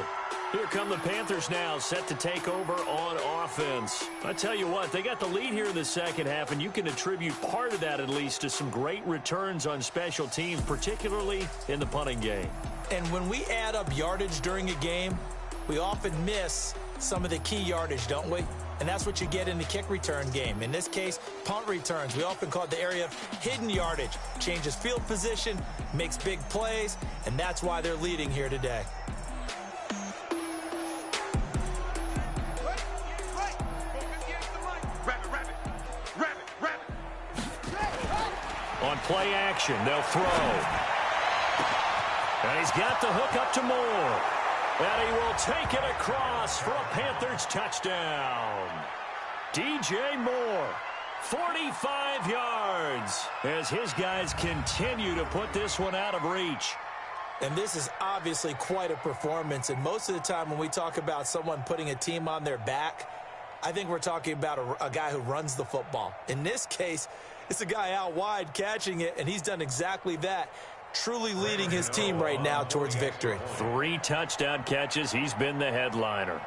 Here come the Panthers now, set to take over on offense. I tell you what, they got the lead here in the second half, and you can attribute part of that at least to some great returns on special teams, particularly in the punting game. And when we add up yardage during a game, we often miss some of the key yardage, don't we? And that's what you get in the kick return game. In this case, punt returns. We often call it the area of hidden yardage. Changes field position, makes big plays, and that's why they're leading here today. On play action, they'll throw. And he's got the hook up to Moore. And he will take it across for a Panthers touchdown. DJ Moore, 45 yards, as his guys continue to put this one out of reach. And this is obviously quite a performance. And most of the time when we talk about someone putting a team on their back, I think we're talking about a guy who runs the football. In this case, it's a guy out wide catching it, and he's done exactly that. Truly leading his team right now towards victory. 3 touchdown catches. He's been the headliner.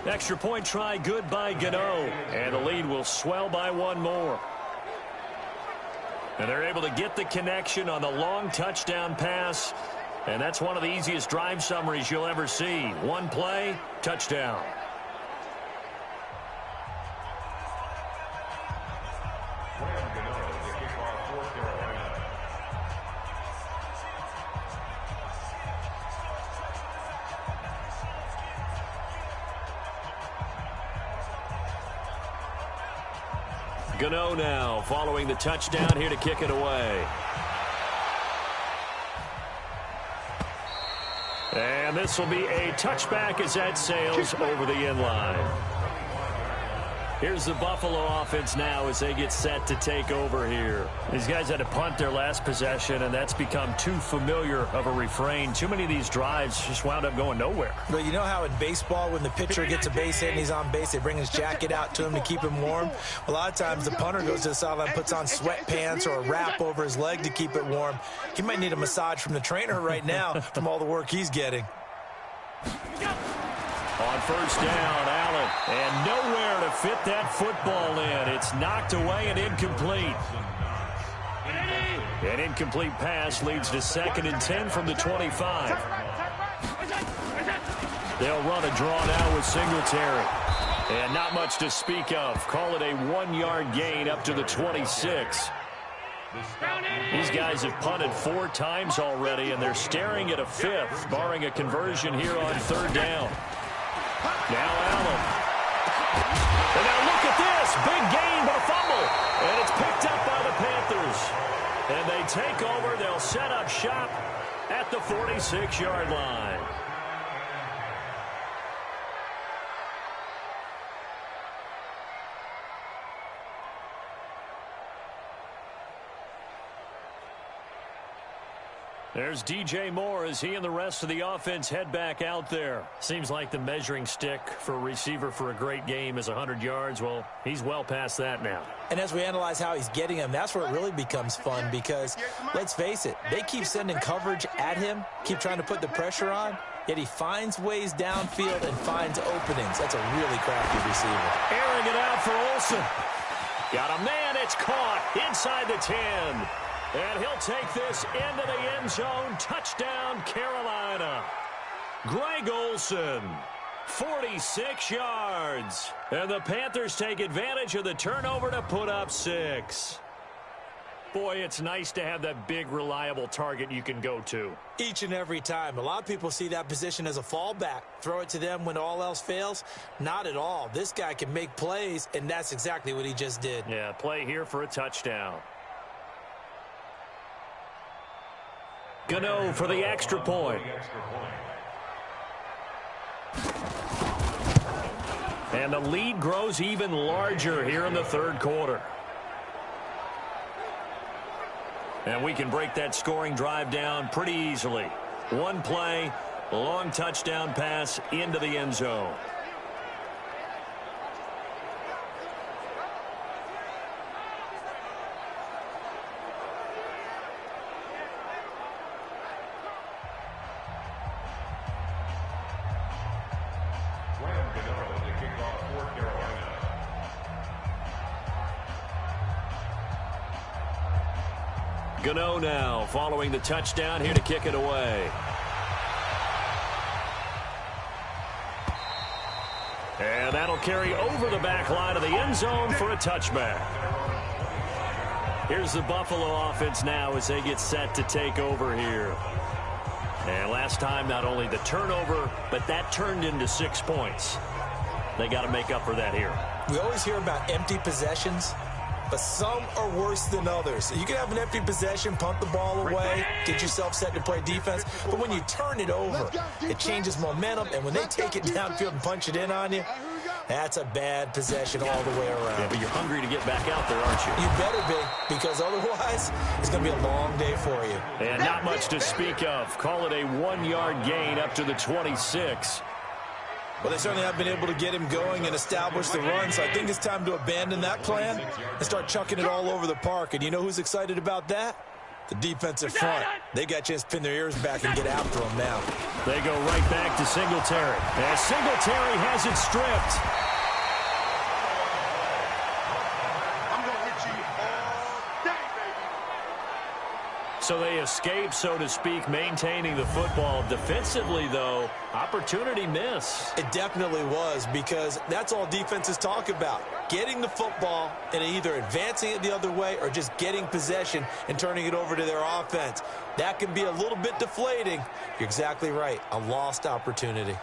Extra point try good by Gano. And the lead will swell by 1 more. And they're able to get the connection on the long touchdown pass. And that's one of the easiest drive summaries you'll ever see. 1 play, touchdown. Gano now following the touchdown here to kick it away. And this will be a touchback as that sails over the inline. Here's the Buffalo offense now as they get set to take over here. These guys had to punt their last possession, and that's become too familiar of a refrain. Too many of these drives just wound up going nowhere. But you know how in baseball, when the pitcher gets a base hit and he's on base, they bring his jacket out to him to keep him warm? A lot of times the punter goes to the sideline, puts on sweatpants or a wrap over his leg to keep it warm. He might need a massage from the trainer right now from all the work he's getting. On first down, Allen, and nowhere to fit that football in. It's knocked away and incomplete. An incomplete pass leads to 2nd and 10 from the 25. They'll run a draw now with Singletary. And not much to speak of. Call it a 1-yard gain up to the 26. These guys have punted 4 times already, and they're staring at a 5th, barring a conversion here on 3rd down. Now Allen. And now look at this. Big gain, but a fumble. And it's picked up by the Panthers. And they take over. They'll set up shop at the 46-yard line. There's DJ Moore as he and the rest of the offense head back out there. Seems like the measuring stick for a receiver for a great game is 100 yards. Well, he's well past that now. And as we analyze how he's getting them, that's where it really becomes fun because, let's face it, they keep sending coverage at him, keep trying to put the pressure on, yet he finds ways downfield and finds openings. That's a really crafty receiver. Airing it out for Olsen. Got a man, it's caught inside the 10. And he'll take this into the end zone. Touchdown, Carolina. Greg Olsen, 46 yards. And the Panthers take advantage of the turnover to put up 6. Boy, it's nice to have that big, reliable target you can go to. Each and every time. A lot of people see that position as a fallback. Throw it to them when all else fails. Not at all. This guy can make plays, and that's exactly what he just did. Yeah, play here for a touchdown. Gano for the extra point. And the lead grows even larger here in the third quarter. And we can break that scoring drive down pretty easily. One play, long touchdown pass into the end zone. Gano now following the touchdown here to kick it away. And that'll carry over the back line of the end zone for a touchback. Here's the Buffalo offense now as they get set to take over here. And last time, not only the turnover, but that turned into 6 points. They got to make up for that here. We always hear about empty possessions, but some are worse than others. You can have an empty possession, punt the ball away, get yourself set to play defense. But when you turn it over, it changes momentum. And when they take it downfield and punch it in on you, that's a bad possession all the way around. Yeah, but you're hungry to get back out there, aren't you? You better be, because otherwise it's going to be a long day for you. And not much to speak of. Call it a 1-yard gain up to the 26. Well, they certainly have been able to get him going and establish the run, so I think it's time to abandon that plan and start chucking it all over the park. And you know who's excited about that? The defensive front. They got a chance to pin their ears back and get after him now. They go right back to Singletary. As Singletary has it stripped. I'm going to hit you all day, baby. So they escape, so to speak, maintaining the football. Defensively, though, opportunity miss. It definitely was, because that's all defenses talk about. Getting the football and either advancing it the other way or just getting possession and turning it over to their offense. That can be a little bit deflating. You're exactly right. A lost opportunity.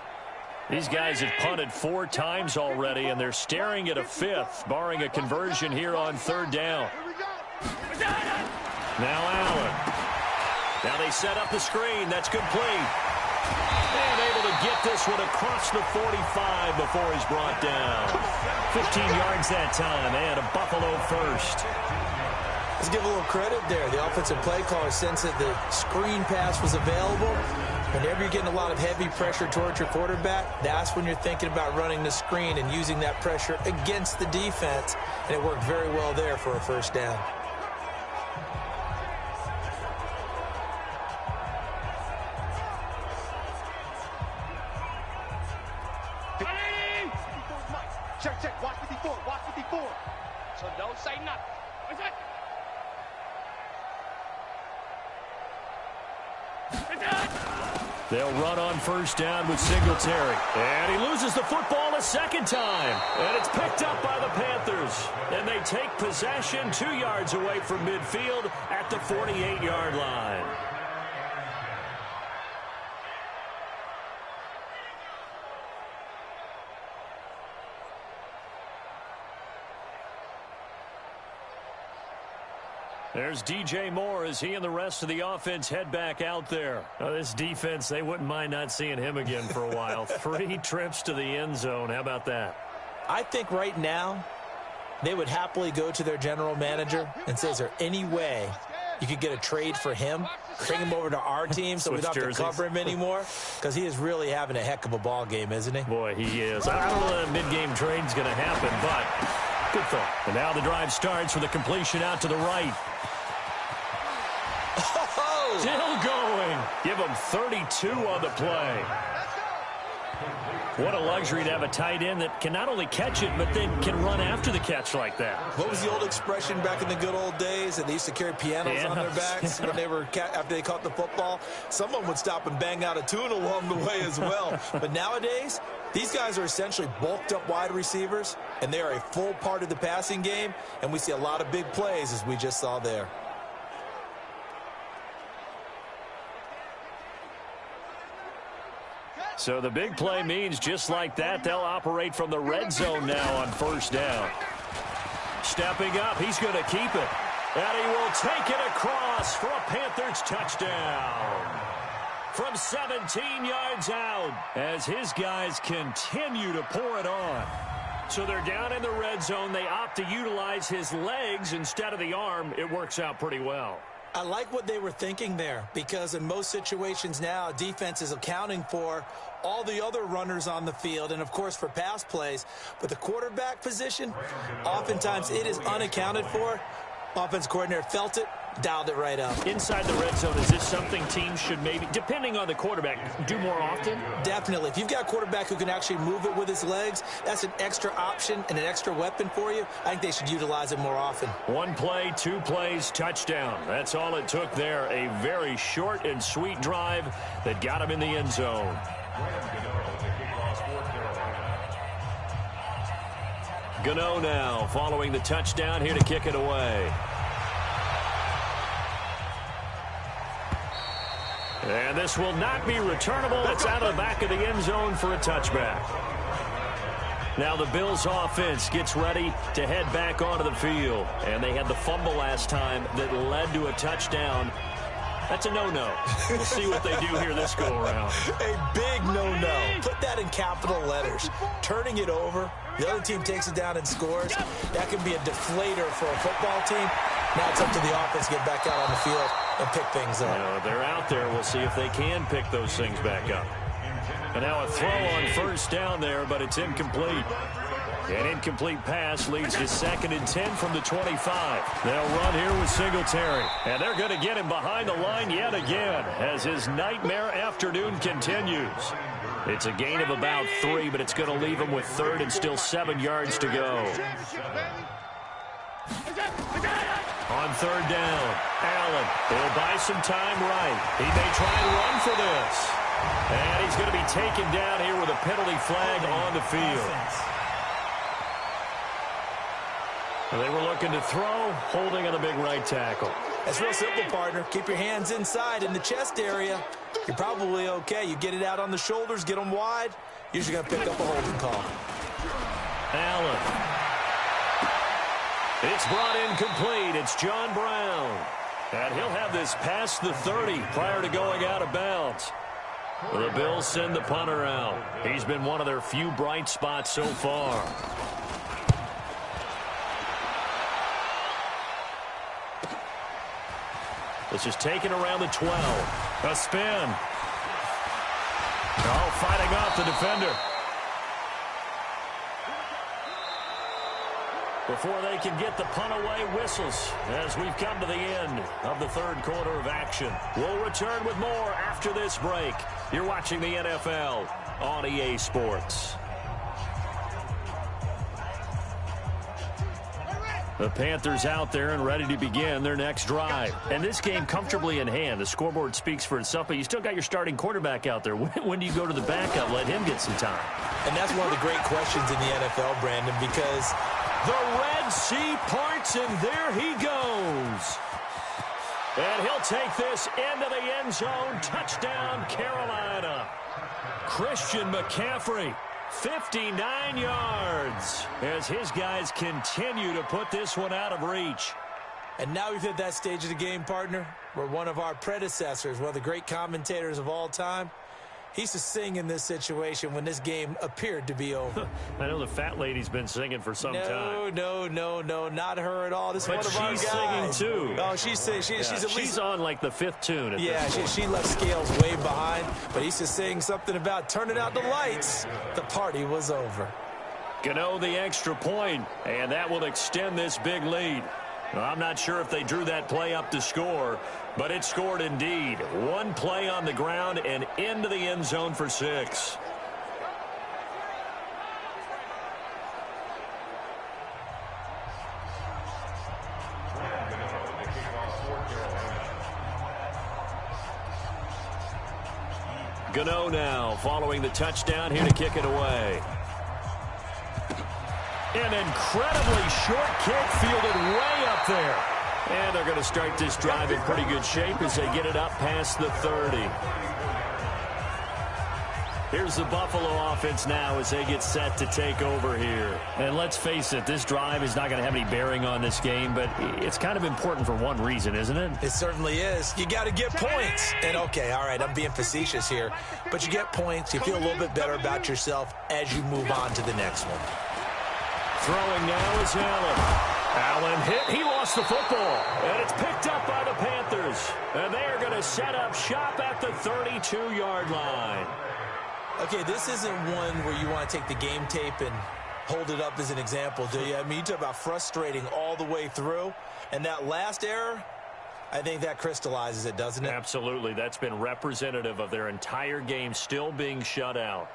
These guys have punted 4 times already, and they're staring at a 5th, barring a conversion here on 3rd down. Now Allen. Now they set up the screen. That's complete. And able to get this one across the 45 before he's brought down. 15 yards that time, and a Buffalo first. Let's give a little credit there. The offensive play caller sensed that the screen pass was available. Whenever you're getting a lot of heavy pressure towards your quarterback, that's when you're thinking about running the screen and using that pressure against the defense. And it worked very well there for a first down. Check, check. Watch 54. Watch 54. So don't say nothing. What's that? They'll run on first down with Singletary. And he loses the football a second time. And it's picked up by the Panthers. And they take possession 2 yards away from midfield at the 48-yard line. There's DJ Moore as he and the rest of the offense head back out there. Now, this defense, they wouldn't mind not seeing him again for a while. 3 trips to the end zone. How about that? I think right now they would happily go to their general manager and say, is there any way you could get a trade for him, bring him over to our team so we don't have to cover him anymore, because he is really having a heck of a ball game, isn't he? Boy, he is. I don't know that a mid-game trade's going to happen, but good thought. And now the drive starts with a completion out to the right. Oh! Still going. Give him 32 on the play. What a luxury to have a tight end that can not only catch it, but then can run after the catch like that. What was the old expression back in the good old days? And they used to carry pianos on their backs when they were after they caught the football. Someone would stop and bang out a tune along the way as well. But nowadays, these guys are essentially bulked up wide receivers, and they are a full part of the passing game. And we see a lot of big plays, as we just saw there. So the big play means just like that, they'll operate from the red zone now on first down. Stepping up, he's going to keep it. And he will take it across for a Panthers touchdown. From 17 yards out as his guys continue to pour it on. So they're down in the red zone. They opt to utilize his legs instead of the arm. It works out pretty well. I like what they were thinking there, because in most situations now, defense is accounting for all the other runners on the field and, of course, for pass plays. But the quarterback position, oftentimes it is unaccounted for. Offense coordinator felt it, dialed it right up. Inside the red zone, is this something teams should maybe, depending on the quarterback, do more often? Definitely. If you've got a quarterback who can actually move it with his legs, that's an extra option and an extra weapon for you. I think they should utilize it more often. One play, 2 plays, touchdown. That's all it took there. A very short and sweet drive that got him in the end zone. Gano now following the touchdown here to kick it away. And this will not be returnable. It's out of the back of the end zone for a touchback. Now the Bills offense gets ready to head back onto the field. And they had the fumble last time that led to a touchdown. That's a no-no. We'll see what they do here this go-around. A big no-no. Put that in capital letters. Turning it over, the other team takes it down and scores. That can be a deflator for a football team. Now it's up to the offense to get back out on the field and pick things up. They're out there. We'll see if they can pick those things back up. And now a throw on first down there, but it's incomplete. An incomplete pass leads to 2nd and 10 from the 25. They'll run here with Singletary. And they're going to get him behind the line yet again as his nightmare afternoon continues. It's a gain of about 3, but it's going to leave him with 3rd and still 7 yards to go. On 3rd down, Allen will buy some time right. He may try and run for this. And he's going to be taken down here with a penalty flag on the field. They were looking to throw, holding on the big right tackle. That's real simple, partner. Keep your hands inside in the chest area. You're probably okay. You get it out on the shoulders, get them wide. Usually going to pick up a holding call. Allen. It's brought in complete. It's John Brown. And he'll have this past the 30 prior to going out of bounds. The Bills send the punter out. He's been one of their few bright spots so far. This is taken around the 12. A spin. Oh, fighting off the defender. Before they can get the punt away, whistles as we've come to the end of the 3rd quarter of action. We'll return with more after this break. You're watching the NFL on EA Sports. The Panthers out there and ready to begin their next drive. And this game comfortably in hand. The scoreboard speaks for itself, but you still got your starting quarterback out there. When do you go to the backup? Let him get some time. And that's one of the great questions in the NFL, Brandon, because the Red Sea parts, and there he goes. And he'll take this into the end zone. Touchdown, Carolina. Christian McCaffrey. 59 yards as his guys continue to put this one out of reach. And now we've hit that stage of the game, partner, where one of our predecessors, one of the great commentators of all time, He used to sing in this situation when this game appeared to be over. I know the fat lady's been singing for some time. No, not her at all. This is But one of our guys. she's singing too. Oh, she's at least. She's on like the 5th tune at this point. She left Scales way behind, but he used to sing something about turning out the lights. The party was over. Gano the extra point, and that will extend this big lead. Well, I'm not sure if they drew that play up to score, but it scored indeed. One play on the ground and into the end zone for 6. Gano now following the touchdown here to kick it away. An incredibly short kick fielded way up there. And they're going to start this drive in pretty good shape as they get it up past the 30. Here's the Buffalo offense now as they get set to take over here. And let's face it, this drive is not going to have any bearing on this game, but it's kind of important for one reason, isn't it? It certainly is. You got to get points. And, okay, all right, I'm being facetious here. But you get points. You feel a little bit better about yourself as you move on to the next one. Throwing now is Allen. Allen hit. He lost the football. And it's picked up by the Panthers. And they are going to set up shop at the 32-yard line. Okay, this isn't one where you want to take the game tape and hold it up as an example, do you? I mean, you talk about frustrating all the way through. And that last error, I think that crystallizes it, doesn't it? Absolutely. That's been representative of their entire game still being shut out.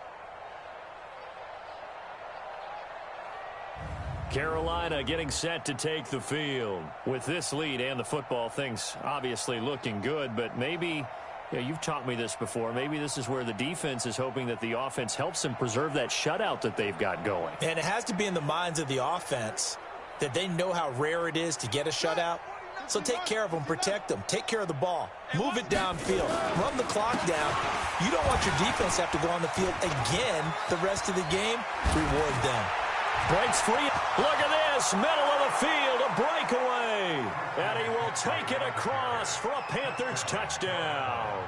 Carolina getting set to take the field. With this lead and the football, things obviously looking good, but maybe, you've taught me this before, maybe this is where the defense is hoping that the offense helps them preserve that shutout that they've got going. And it has to be in the minds of the offense that they know how rare it is to get a shutout. So take care of them, protect them, take care of the ball, move it downfield, run the clock down. You don't want your defense to have to go on the field again the rest of the game. Reward them. Breaks free. Look at this. Middle of the field. A breakaway. And he will take it across for a Panthers touchdown.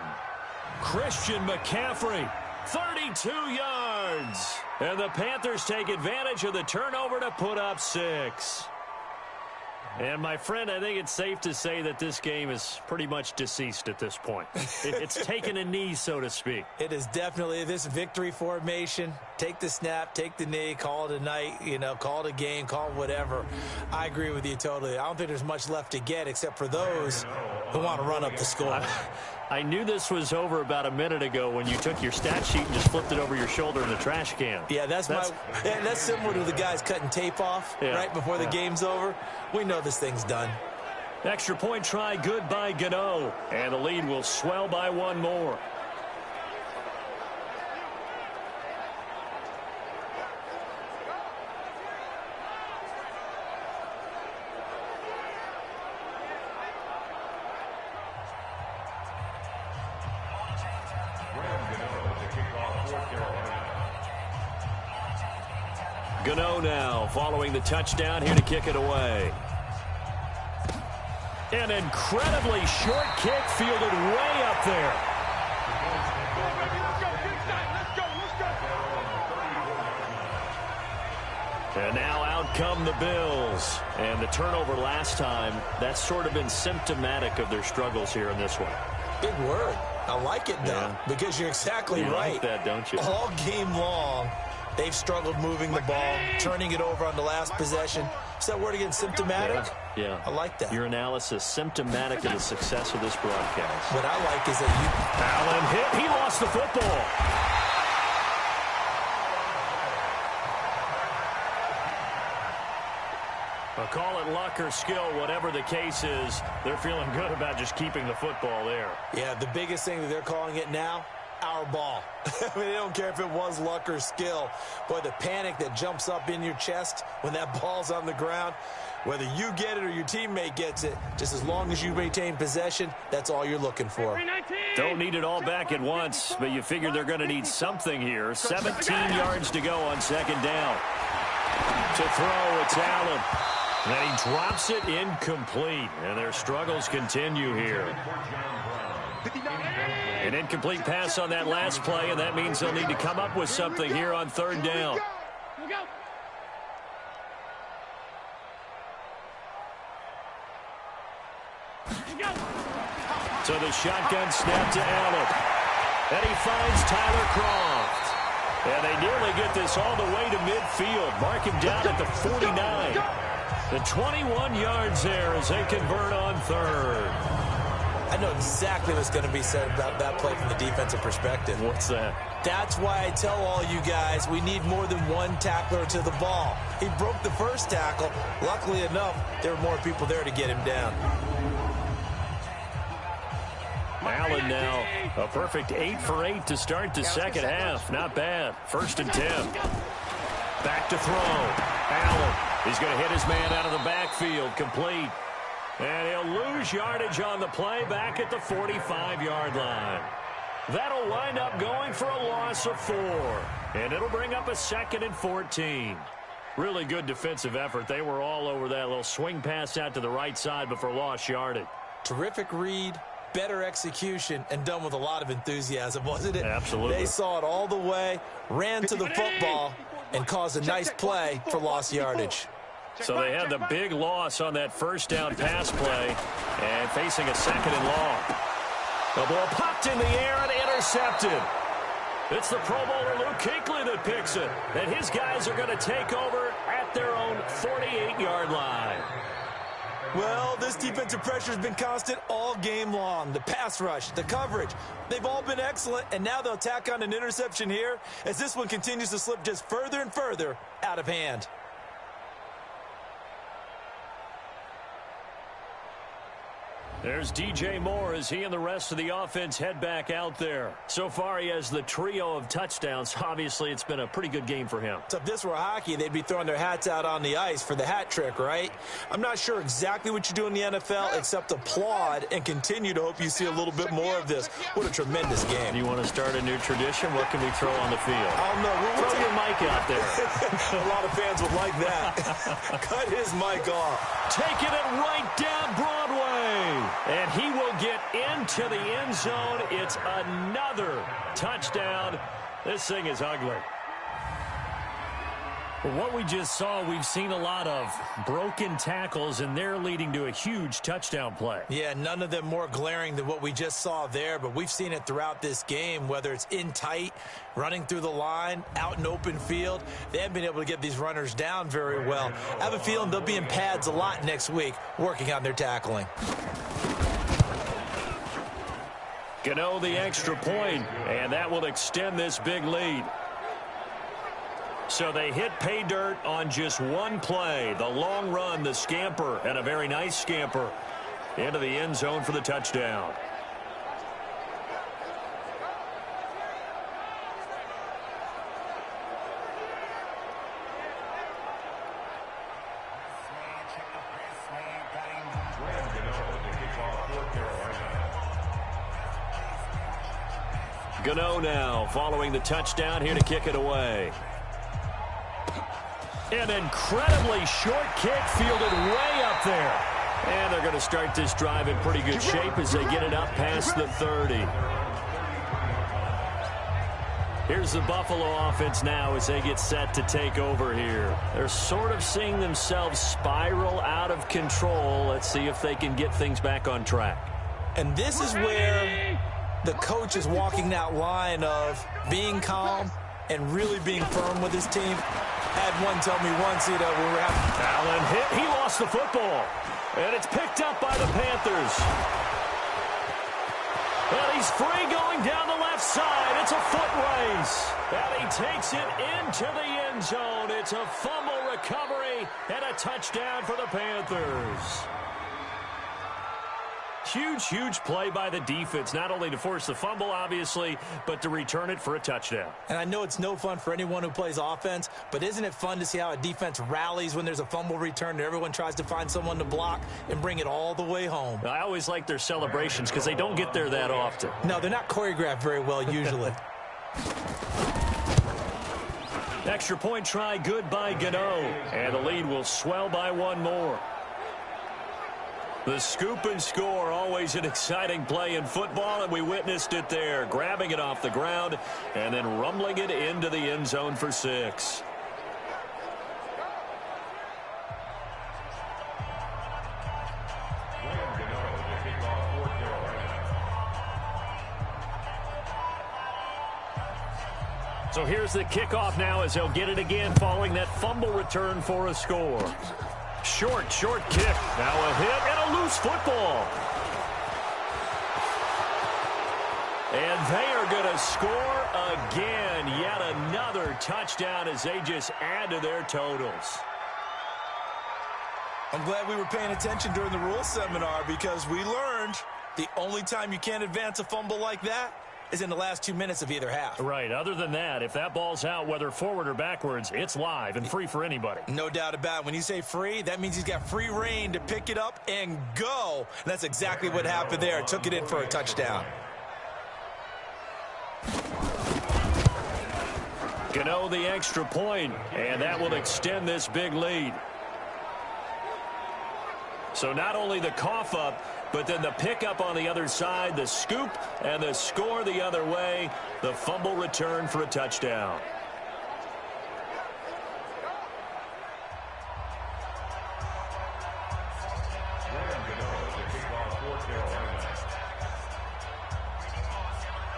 Christian McCaffrey, 32 yards. And the Panthers take advantage of the turnover to put up 6. And, my friend, I think it's safe to say that this game is pretty much deceased at this point. It's taken a knee, so to speak. It is definitely this victory formation. Take the snap, take the knee, call it a night, call it a game, call it whatever. I agree with you totally. I don't think there's much left to get except for those who want to run up the score. I knew this was over about a minute ago when you took your stat sheet and just flipped it over your shoulder in the trash can. Yeah, that's similar to the guys cutting tape off right before the game's over. We know this thing's done. Extra point try, good by Gano. And the lead will swell by one more. Gano now following the touchdown here to kick it away. An incredibly short kick fielded way up there. And now out come the Bills. And the turnover last time, that's sort of been symptomatic of their struggles here in this one. Big word. I like it, though, because you're exactly right. You like that, don't you? All game long, they've struggled moving the ball, turning it over on the last possession. Is that word again, symptomatic? Yeah. I like that. Your analysis, symptomatic of the success of this broadcast. What I like is that Allen hit. He lost the football. Call it luck or skill, whatever the case is, they're feeling good about just keeping the football there. Yeah, the biggest thing that they're calling it now, our ball. I mean, they don't care if it was luck or skill. Boy, the panic that jumps up in your chest when that ball's on the ground, whether you get it or your teammate gets it, just as long as you maintain possession, that's all you're looking for. Don't need it all back at once, but you figure they're going to need something here. 17 yards to go on second down. To throw, it's Allen. And then he drops it incomplete. And their struggles continue here. An incomplete pass on that last play, and that means they'll need to come up with something here on third down. So the shotgun snap to Allen. And he finds Tyler Croft. And they nearly get this all the way to midfield. Mark him down at the 49. The 21 yards there as they convert on third. I know exactly what's going to be said about that play from the defensive perspective. What's that? That's why I tell all you guys we need more than one tackler to the ball. He broke the first tackle. Luckily enough, there were more people there to get him down. Allen now a perfect 8 for 8 to start the second half. Not bad. 1st and 10. Back to throw. Allen is going to hit his man out of the backfield. Complete. And he'll lose yardage on the play back at the 45-yard line. That'll wind up going for a loss of 4. And it'll bring up a 2nd and 14. Really good defensive effort. They were all over that little swing pass out to the right side before lost yardage. Terrific read. Better execution, and done with a lot of enthusiasm, wasn't it? Absolutely. They saw it all the way, ran to the football, and caused a nice play for lost yardage. So they had the big loss on that first down pass play, and facing a 2nd and long. The ball popped in the air and intercepted. It's the Pro Bowler Luke Kuechly that picks it, and his guys are going to take over at their own 48-yard line. Well, this defensive pressure has been constant all game long. The pass rush, the coverage, they've all been excellent, and now they'll tack on an interception here as this one continues to slip just further and further out of hand. There's DJ Moore as he and the rest of the offense head back out there. So far, he has the trio of touchdowns. Obviously, it's been a pretty good game for him. So if this were hockey, they'd be throwing their hats out on the ice for the hat trick, right? I'm not sure exactly what you do in the NFL except applaud and continue to hope you see a little bit more of this. What a tremendous game. You want to start a new tradition? What can we throw on the field? I don't know. Throw your mic out there. A lot of fans would like that. Cut his mic off. Taking it right down Broadway. And he will get into the end zone. It's another touchdown. This thing is ugly. Well, what we just saw, we've seen a lot of broken tackles, and they're leading to a huge touchdown play. Yeah, none of them more glaring than what we just saw there, but we've seen it throughout this game, whether it's in tight, running through the line, out in open field. They haven't been able to get these runners down very well. I have a feeling they'll be in pads a lot next week, working on their tackling. Gano the extra point, and that will extend this big lead. So they hit pay dirt on just one play. The long run, the scamper, and a very nice scamper into the end zone for the touchdown. Gano now following the touchdown here to kick it away. An incredibly short kick fielded way up there. And they're going to start this drive in pretty good shape as they get it up past the 30. Here's the Buffalo offense now as they get set to take over here. They're sort of seeing themselves spiral out of control. Let's see if they can get things back on track. And this is where the coach is walking that line of being calm and really being firm with his team. Had one tell me once, when we were having... Allen hit. He lost the football. And it's picked up by the Panthers. And he's free going down the left side. It's a foot race. And he takes it into the end zone. It's a fumble recovery and a touchdown for the Panthers. Huge, huge play by the defense, not only to force the fumble, obviously, but to return it for a touchdown. And I know it's no fun for anyone who plays offense, but isn't it fun to see how a defense rallies when there's a fumble return and everyone tries to find someone to block and bring it all the way home? I always like their celebrations because they don't get there that often. No, they're not choreographed very well usually. Extra point try good by Gano, and the lead will swell by one more. The scoop and score, always an exciting play in football, and we witnessed it there, grabbing it off the ground and then rumbling it into the end zone for 6. So here's the kickoff now as they'll get it again following that fumble return for a score. Short kick. Now a hit and a loose football. And they are going to score again. Yet another touchdown as they just add to their totals. I'm glad we were paying attention during the rules seminar because we learned the only time you can't advance a fumble like that is in the last 2 minutes of either half. Right. Other than that, if that ball's out, whether forward or backwards, it's live and free for anybody. No doubt about it. When you say free, that means he's got free reign to pick it up and go. And that's exactly what happened there. Took it in for a touchdown. Gano the extra point, and that will extend this big lead. So not only the cough up, but then the pickup on the other side, the scoop, and the score the other way, the fumble return for a touchdown.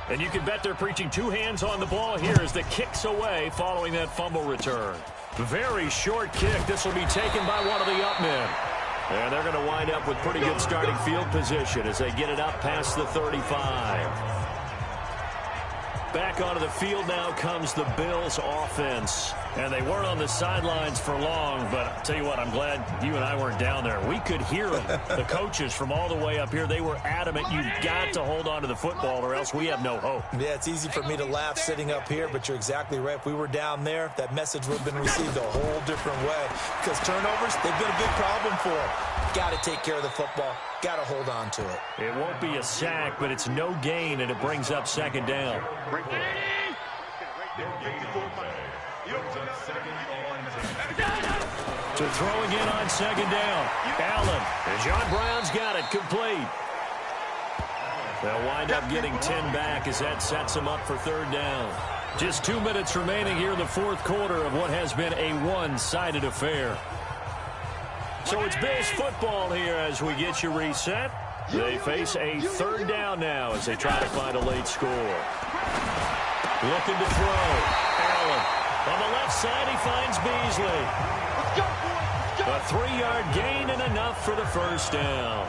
And you can bet they're preaching 2 hands on the ball here as the kick's away following that fumble return. Very short kick. This will be taken by one of the up men. And they're going to wind up with pretty good starting field position as they get it up past the 35. Back onto the field now comes the Bills offense. And they weren't on the sidelines for long, but I'll tell you what, I'm glad you and I weren't down there. We could hear them. The coaches from all the way up here, they were adamant. You've got to hold on to the football or else we have no hope. Yeah, it's easy for me to laugh sitting up here, but you're exactly right. If we were down there, that message would have been received a whole different way. Because turnovers, they've been a big problem for them. Got to take care of the football. Got to hold on to it. It won't be a sack, but it's no gain, and it brings up second down. So throwing in on second down. Allen. And John Brown's got it complete. They'll wind up getting 10 back as that sets them up for third down. Just 2 minutes remaining here in the fourth quarter of what has been a one-sided affair. So it's Bills football here as we get you reset. They face a third down now as they try to find a late score. Looking to throw. Allen. On the left side, he finds Beasley. A 3-yard gain and enough for the first down.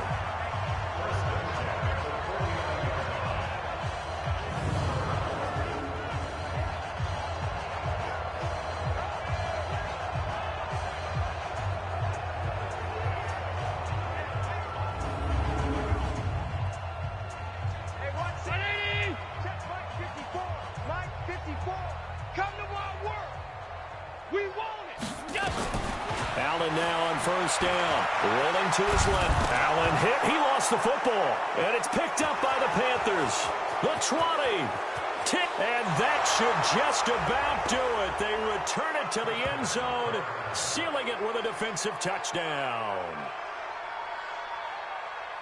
First down. Rolling to his left. Allen hit. He lost the football. And it's picked up by the Panthers. The 20. Tick. And that should just about do it. They return it to the end zone, sealing it with a defensive touchdown.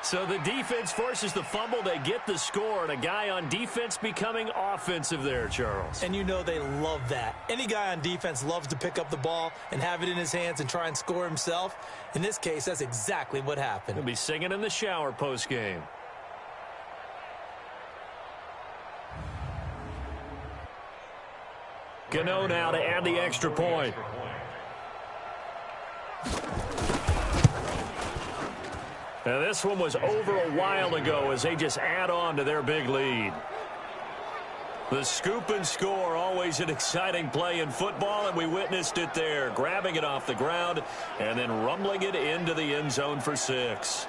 So the defense forces the fumble. They get the score, and a guy on defense becoming offensive there, Charles. And you know they love that. Any guy on defense loves to pick up the ball and have it in his hands and try and score himself. In this case, that's exactly what happened. He'll be singing in the shower postgame. Gano now to add the extra point. Now this one was over a while ago as they just add on to their big lead. The scoop and score, always an exciting play in football, and we witnessed it there, grabbing it off the ground and then rumbling it into the end zone for 6.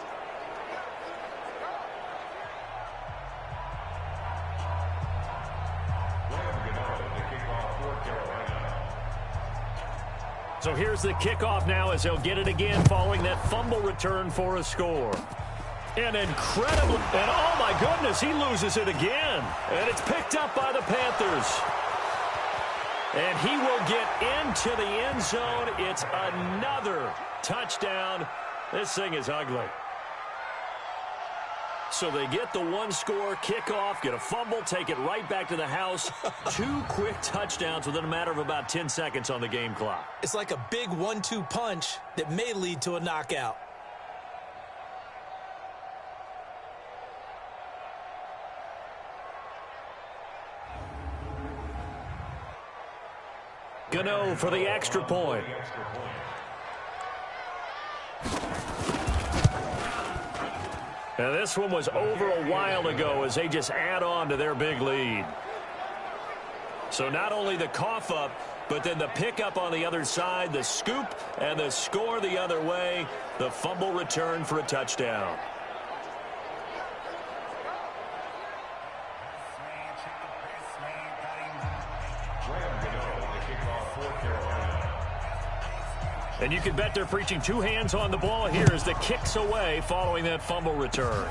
So here's the kickoff now as they'll get it again following that fumble return for a score. An incredible, and oh my goodness, he loses it again. And it's picked up by the Panthers. And he will get into the end zone. It's another touchdown. This thing is ugly. So they get the one-score kickoff, get a fumble, take it right back to the house. 2 quick touchdowns within a matter of about 10 seconds on the game clock. It's like a big 1-2 punch that may lead to a knockout. Gano for the extra point. And this one was over a while ago as they just add on to their big lead. So not only the cough up, but then the pickup on the other side, the scoop, and the score the other way. The fumble return for a touchdown. And you can bet they're preaching 2 hands on the ball here as the kick's away following that fumble return.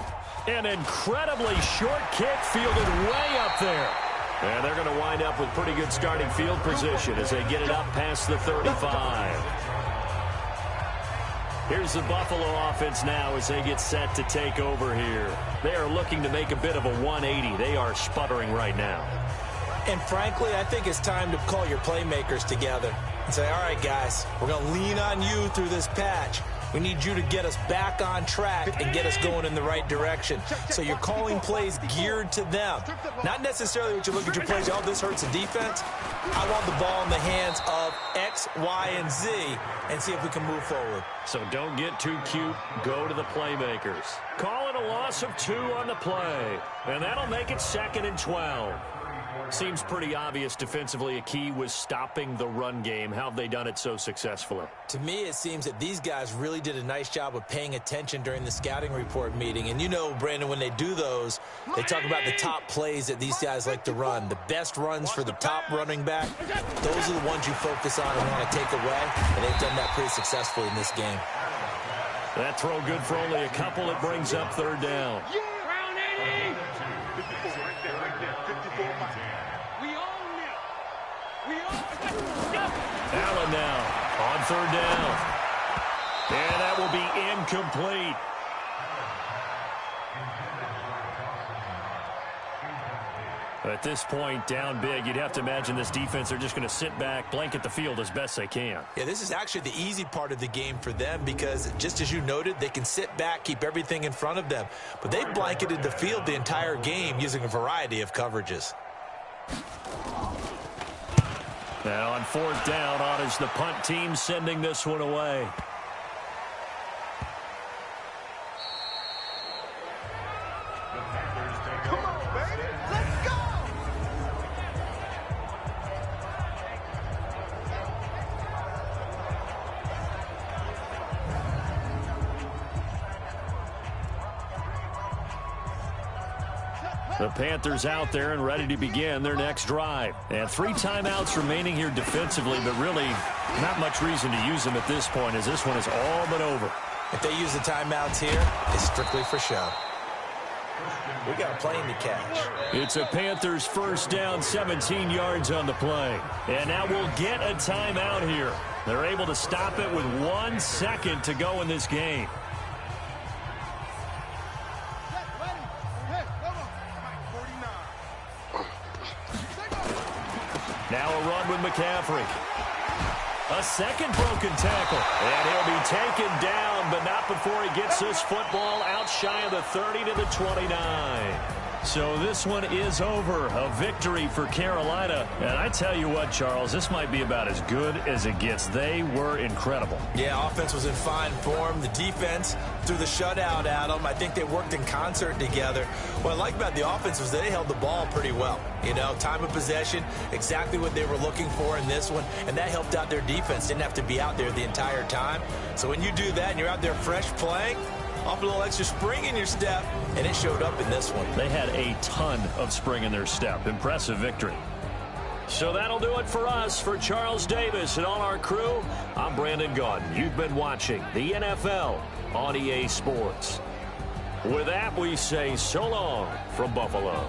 An incredibly short kick fielded way up there. And they're going to wind up with pretty good starting field position as they get it up past the 35. Here's the Buffalo offense now as they get set to take over here. They are looking to make a bit of a 180. They are sputtering right now. And frankly, I think it's time to call your playmakers together and say, all right, guys, we're going to lean on you through this patch. We need you to get us back on track and get us going in the right direction. So you're calling plays geared to them. Not necessarily what you look at your plays, oh, this hurts the defense. I want the ball in the hands of X, Y, and Z and see if we can move forward. So don't get too cute. Go to the playmakers. Call it a loss of 2 on the play. And that'll make it 2nd and 12. Seems pretty obvious defensively a key was stopping the run game. How have they done it so successfully? To me, it seems that these guys really did a nice job of paying attention during the scouting report meeting. And you know, Brandon, when they do those, they talk about the top plays that these guys like to run. The best runs for the top running back, those are the ones you focus on and want to take away. And they've done that pretty successfully in this game. That throw good for only a couple. It brings up 3rd down. Round 80. 54 right there, 54 miles. Allen now on 3rd down. And that will be incomplete. At this point, down big, you'd have to imagine this defense, they're just going to sit back, blanket the field as best they can. Yeah, this is actually the easy part of the game for them because, just as you noted, they can sit back, keep everything in front of them. But they've blanketed the field the entire game using a variety of coverages. Now on 4th down, on is the punt team sending this one away. Come on, baby. Let's go. The Panthers out there and ready to begin their next drive. And 3 timeouts remaining here defensively, but really not much reason to use them at this point as this one is all but over. If they use the timeouts here, it's strictly for show. We got a plane to catch. It's a Panthers 1st down, 17 yards on the play. And now we'll get a timeout here. They're able to stop it with 1 second to go in this game. Now a run with McCaffrey. A second broken tackle. And he'll be taken down, but not before he gets this football out shy of the 30 to the 29. So this one is over. A victory for Carolina. And I tell you what, Charles, this might be about as good as it gets. They were incredible. Yeah, offense was in fine form. The defense threw the shutout at them. I think they worked in concert together. What I like about the offense was they held the ball pretty well. You know, time of possession, exactly what they were looking for in this one. And that helped out their defense. Didn't have to be out there the entire time. So when you do that and you're out there fresh playing, off a little extra spring in your step, and it showed up in this one. They had a ton of spring in their step. Impressive victory. So that'll do it for us. For Charles Davis and all our crew, I'm Brandon Gaudin. You've been watching the NFL on EA Sports. With that, we say so long from Buffalo.